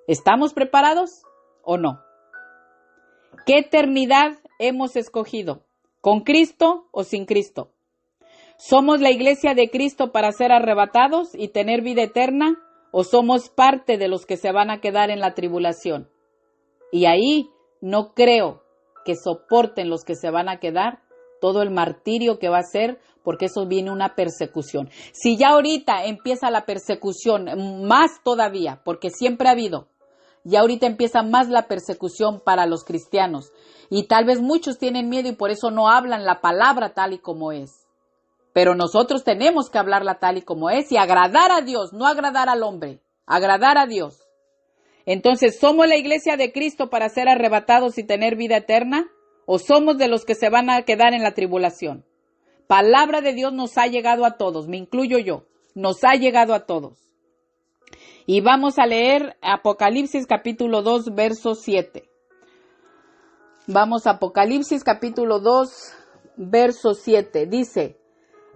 ¿Estamos preparados o no? ¿Qué eternidad hemos escogido? ¿Con Cristo o sin Cristo? ¿Somos la iglesia de Cristo para ser arrebatados y tener vida eterna? ¿O somos parte de los que se van a quedar en la tribulación? Y ahí no creo que soporten los que se van a quedar todo el martirio que va a ser, porque eso viene una persecución. Si ya ahorita empieza la persecución, más todavía, porque siempre ha habido, ya ahorita empieza más la persecución para los cristianos. Y tal vez muchos tienen miedo y por eso no hablan la palabra tal y como es. Pero nosotros tenemos que hablarla tal y como es y agradar a Dios, no agradar al hombre, agradar a Dios. Entonces, ¿somos la iglesia de Cristo para ser arrebatados y tener vida eterna? ¿O somos de los que se van a quedar en la tribulación? Palabra de Dios nos ha llegado a todos, me incluyo yo, nos ha llegado a todos. Y vamos a leer Apocalipsis capítulo 2, verso 7. Vamos a Apocalipsis capítulo 2, verso 7. Dice: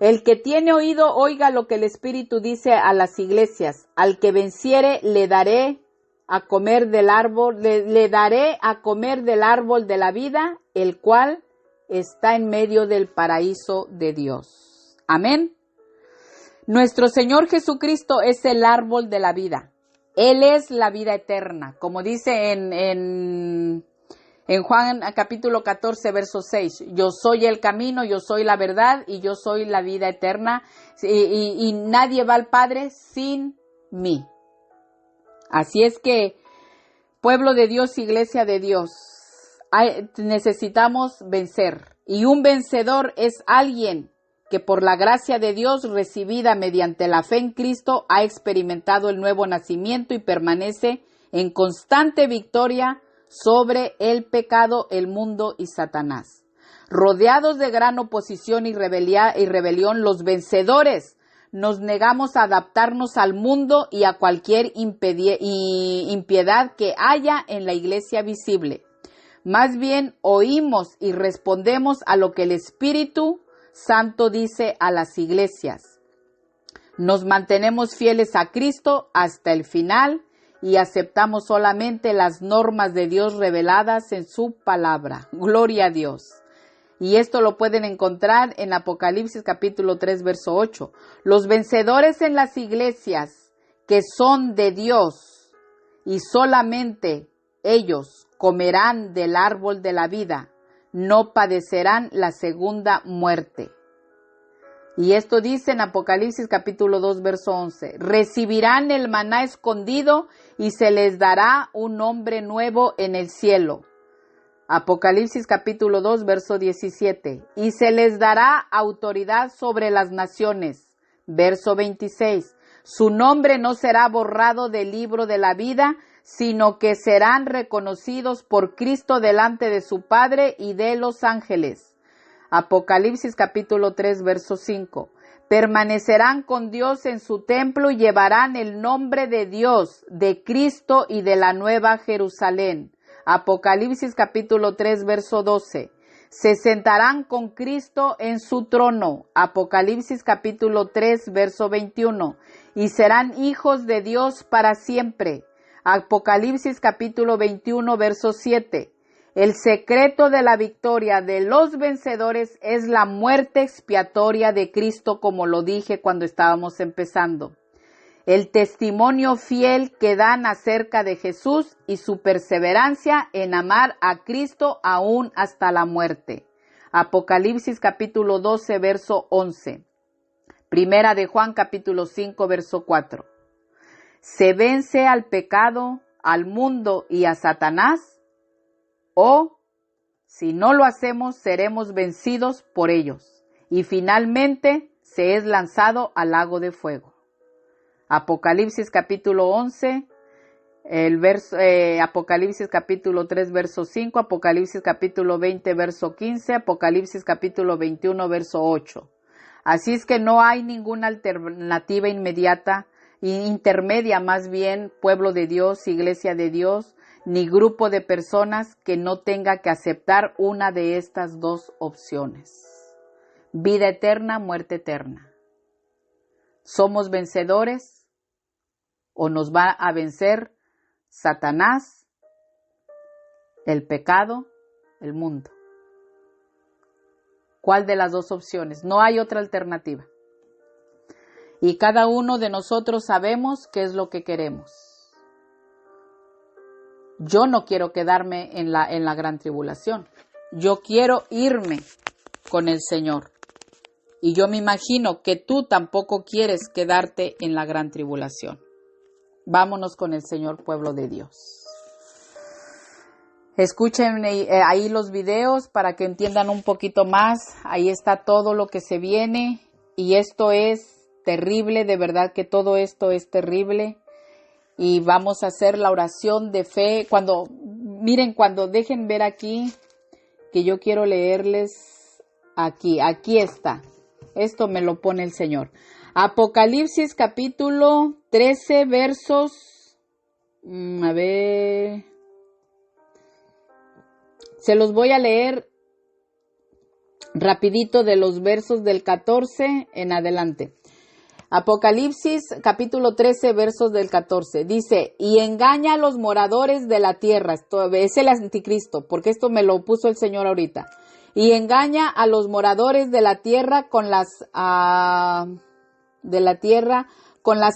el que tiene oído, oiga lo que el Espíritu dice a las iglesias. Al que venciere, le daré a comer del árbol, le daré a comer del árbol de la vida, el cual está en medio del paraíso de Dios. Amén. Nuestro Señor Jesucristo es el árbol de la vida. Él es la vida eterna. Como dice en Juan capítulo 14, verso 6, yo soy el camino, yo soy la verdad y yo soy la vida eterna y nadie va al Padre sin mí. Así es que, pueblo de Dios, iglesia de Dios, necesitamos vencer. Y un vencedor es alguien que por la gracia de Dios recibida mediante la fe en Cristo ha experimentado el nuevo nacimiento y permanece en constante victoria sobre el pecado, el mundo y Satanás. Rodeados de gran oposición y rebelión, los vencedores nos negamos a adaptarnos al mundo y a cualquier impiedad que haya en la iglesia visible. Más bien oímos y respondemos a lo que el Espíritu Santo dice a las iglesias. Nos mantenemos fieles a Cristo hasta el final y aceptamos solamente las normas de Dios reveladas en su palabra. Gloria a Dios. Y esto lo pueden encontrar en Apocalipsis capítulo 3, verso 8. Los vencedores en las iglesias que son de Dios y solamente ellos comerán del árbol de la vida, no padecerán la segunda muerte. Y esto dice en Apocalipsis capítulo 2, verso 11. Recibirán el maná escondido y se les dará un nombre nuevo en el cielo. Apocalipsis capítulo 2, verso 17. Y se les dará autoridad sobre las naciones. Verso 26. Su nombre no será borrado del libro de la vida, sino que serán reconocidos por Cristo delante de su Padre y de los ángeles. Apocalipsis capítulo 3, verso 5. Permanecerán con Dios en su templo y llevarán el nombre de Dios, de Cristo y de la Nueva Jerusalén. Apocalipsis capítulo 3, verso 12. Se sentarán con Cristo en su trono. Apocalipsis capítulo 3, verso 21. Y serán hijos de Dios para siempre. Apocalipsis capítulo 21, verso 7. El secreto de la victoria de los vencedores es la muerte expiatoria de Cristo, como lo dije cuando estábamos empezando. El testimonio fiel que dan acerca de Jesús y su perseverancia en amar a Cristo aún hasta la muerte. Apocalipsis capítulo 12, verso 11. Primera de Juan capítulo 5, verso 4. ¿Se vence al pecado, al mundo y a Satanás? O, si no lo hacemos, seremos vencidos por ellos. Y finalmente se es lanzado al lago de fuego. Apocalipsis capítulo 11, Apocalipsis capítulo 3, verso 5, Apocalipsis capítulo 20, verso 15, Apocalipsis capítulo 21, verso 8. Así es que no hay ninguna alternativa inmediata, intermedia más bien, pueblo de Dios, iglesia de Dios, ni grupo de personas que no tenga que aceptar una de estas dos opciones. Vida eterna, muerte eterna. ¿Somos vencedores o nos va a vencer Satanás, el pecado, el mundo? ¿Cuál de las dos opciones? No hay otra alternativa. Y cada uno de nosotros sabemos qué es lo que queremos. Yo no quiero quedarme en la gran tribulación. Yo quiero irme con el Señor. Y yo me imagino que tú tampoco quieres quedarte en la gran tribulación. Vámonos con el Señor, pueblo de Dios. Escuchen ahí los videos para que entiendan un poquito más. Ahí está todo lo que se viene. Y esto es terrible, de verdad que todo esto es terrible. Y vamos a hacer la oración de fe. Cuando dejen ver aquí, que yo quiero leerles aquí está. Esto me lo pone el Señor. Apocalipsis capítulo 13 versos, se los voy a leer rapidito de los versos del 14 en adelante. Apocalipsis capítulo 13 versos del 14 dice: y engaña a los moradores de la tierra. Esto es el anticristo, porque esto me lo puso el Señor ahorita. Y engaña a los moradores de la tierra con las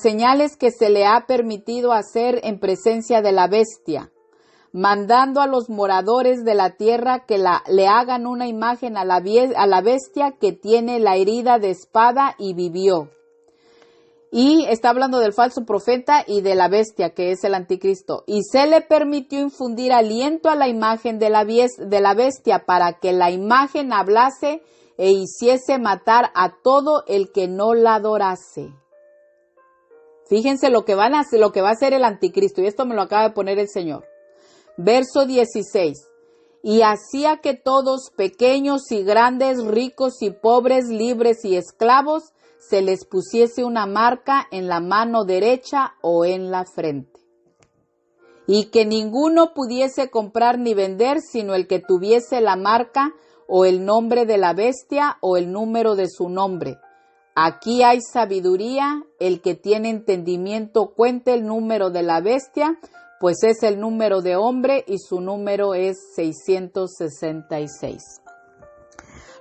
señales que se le ha permitido hacer en presencia de la bestia, mandando a los moradores de la tierra que le hagan una imagen a la bestia que tiene la herida de espada y vivió. Y está hablando del falso profeta y de la bestia, que es el anticristo. Y se le permitió infundir aliento a la imagen de la bestia para que la imagen hablase e hiciese matar a todo el que no la adorase. Fíjense lo que va a hacer el anticristo. Y esto me lo acaba de poner el Señor. Verso 16. Y hacía que todos, pequeños y grandes, ricos y pobres, libres y esclavos, se les pusiese una marca en la mano derecha o en la frente. Y que ninguno pudiese comprar ni vender, sino el que tuviese la marca o el nombre de la bestia o el número de su nombre. Aquí hay sabiduría, el que tiene entendimiento cuente el número de la bestia, pues es el número de hombre y su número es 666.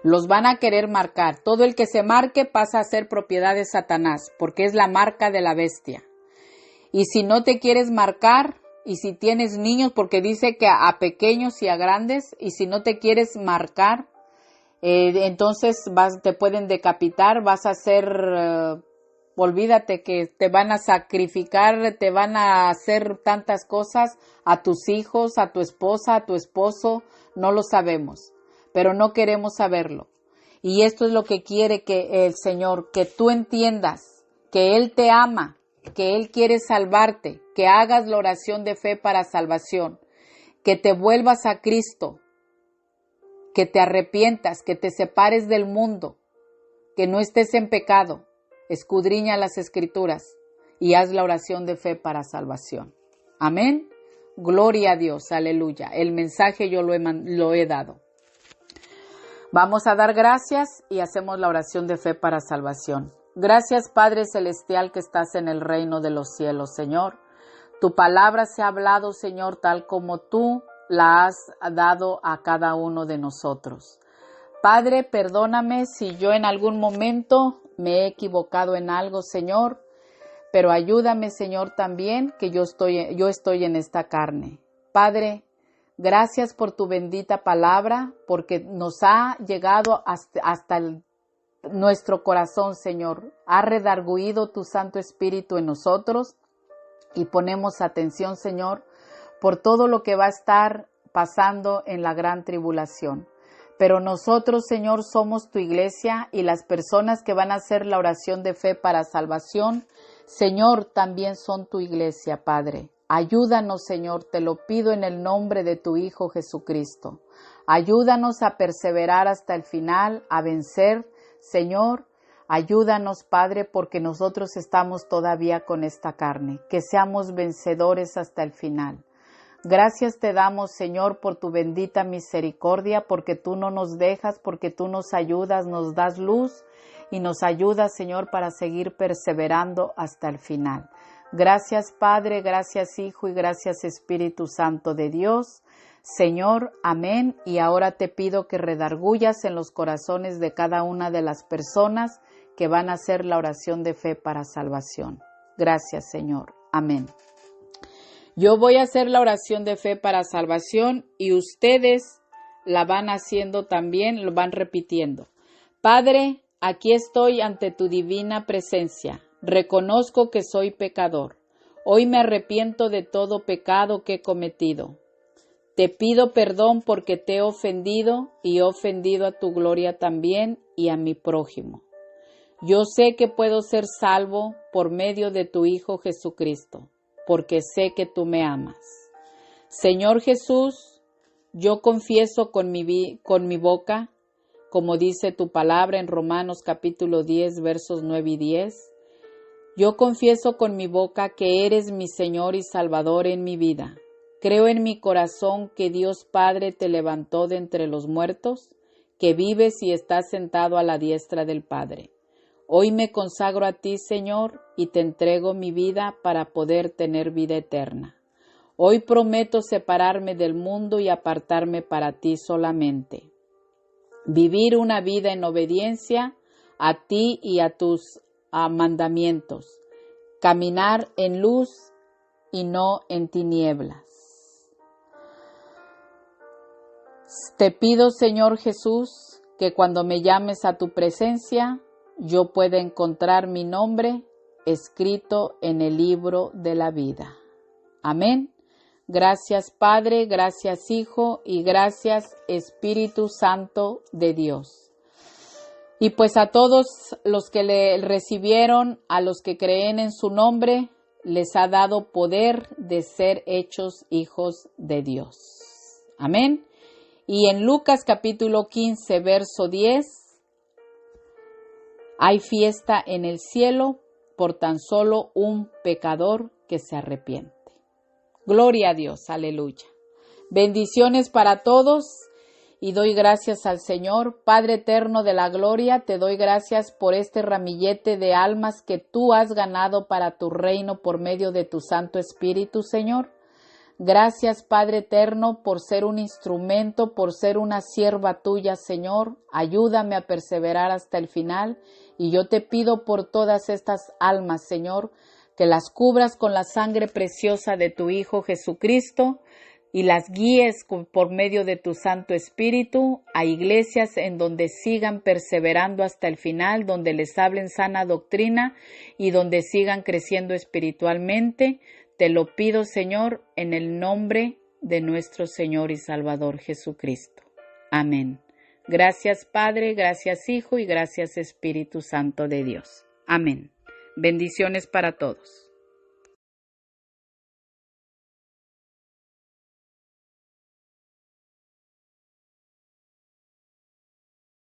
Los van a querer marcar. Todo el que se marque pasa a ser propiedad de Satanás, porque es la marca de la bestia. Y si no te quieres marcar, y si tienes niños, porque dice que a pequeños y a grandes, y si no te quieres marcar, entonces te pueden decapitar, vas a ser, olvídate que te van a sacrificar, te van a hacer tantas cosas a tus hijos, a tu esposa, a tu esposo, no lo sabemos. Pero no queremos saberlo. Y esto es lo que quiere que el Señor, que tú entiendas que Él te ama, que Él quiere salvarte, que hagas la oración de fe para salvación, que te vuelvas a Cristo, que te arrepientas, que te separes del mundo, que no estés en pecado. Escudriña las Escrituras y haz la oración de fe para salvación. Amén. Gloria a Dios. Aleluya. El mensaje yo lo he dado. Vamos a dar gracias y hacemos la oración de fe para salvación. Gracias, Padre Celestial, que estás en el reino de los cielos, Señor. Tu palabra se ha hablado, Señor, tal como tú la has dado a cada uno de nosotros. Padre, perdóname si yo en algún momento me he equivocado en algo, Señor, pero ayúdame, Señor, también que yo estoy en esta carne. Padre, gracias por tu bendita palabra, porque nos ha llegado hasta nuestro corazón, Señor. Ha redarguido tu Santo Espíritu en nosotros y ponemos atención, Señor, por todo lo que va a estar pasando en la gran tribulación. Pero nosotros, Señor, somos tu iglesia y las personas que van a hacer la oración de fe para salvación, Señor, también son tu iglesia, Padre. Ayúdanos, Señor, te lo pido en el nombre de tu Hijo Jesucristo. Ayúdanos a perseverar hasta el final, a vencer, Señor. Ayúdanos, Padre, porque nosotros estamos todavía con esta carne, que seamos vencedores hasta el final. Gracias te damos, Señor, por tu bendita misericordia, porque tú no nos dejas, porque tú nos ayudas, nos das luz y nos ayudas, Señor, para seguir perseverando hasta el final. Gracias, Padre, gracias, Hijo y gracias, Espíritu Santo de Dios. Señor, amén. Y ahora te pido que redargullas en los corazones de cada una de las personas que van a hacer la oración de fe para salvación. Gracias, Señor. Amén. Yo voy a hacer la oración de fe para salvación y ustedes la van haciendo también, lo van repitiendo. Padre, aquí estoy ante tu divina presencia. Reconozco que soy pecador. Hoy me arrepiento de todo pecado que he cometido. Te pido perdón porque te he ofendido y he ofendido a tu gloria también y a mi prójimo. Yo sé que puedo ser salvo por medio de tu Hijo Jesucristo, porque sé que tú me amas. Señor Jesús, yo confieso con mi boca, como dice tu palabra en Romanos capítulo 10, versos 9 y 10. Yo confieso con mi boca que eres mi Señor y Salvador en mi vida. Creo en mi corazón que Dios Padre te levantó de entre los muertos, que vives y estás sentado a la diestra del Padre. Hoy me consagro a ti, Señor, y te entrego mi vida para poder tener vida eterna. Hoy prometo separarme del mundo y apartarme para ti solamente. Vivir una vida en obediencia a ti y a tus mandamientos. Caminar en luz y no en tinieblas. Te pido, Señor Jesús, que cuando me llames a tu presencia, yo pueda encontrar mi nombre escrito en el libro de la vida. Amén. Gracias, Padre, gracias, Hijo, y gracias, Espíritu Santo de Dios. Y pues a todos los que le recibieron, a los que creen en su nombre, les ha dado poder de ser hechos hijos de Dios. Amén. Y en Lucas capítulo 15, verso 10, hay fiesta en el cielo por tan solo un pecador que se arrepiente. Gloria a Dios, aleluya. Bendiciones para todos y doy gracias al Señor. Padre eterno de la gloria, te doy gracias por este ramillete de almas que tú has ganado para tu reino por medio de tu Santo Espíritu, Señor. Gracias, Padre eterno, por ser un instrumento, por ser una sierva tuya, Señor. Ayúdame a perseverar hasta el final. Y yo te pido por todas estas almas, Señor, que las cubras con la sangre preciosa de tu Hijo Jesucristo y las guíes por medio de tu Santo Espíritu a iglesias en donde sigan perseverando hasta el final, donde les hablen sana doctrina y donde sigan creciendo espiritualmente. Te lo pido, Señor, en el nombre de nuestro Señor y Salvador Jesucristo. Amén. Gracias, Padre, gracias, Hijo y gracias, Espíritu Santo de Dios. Amén. Bendiciones para todos.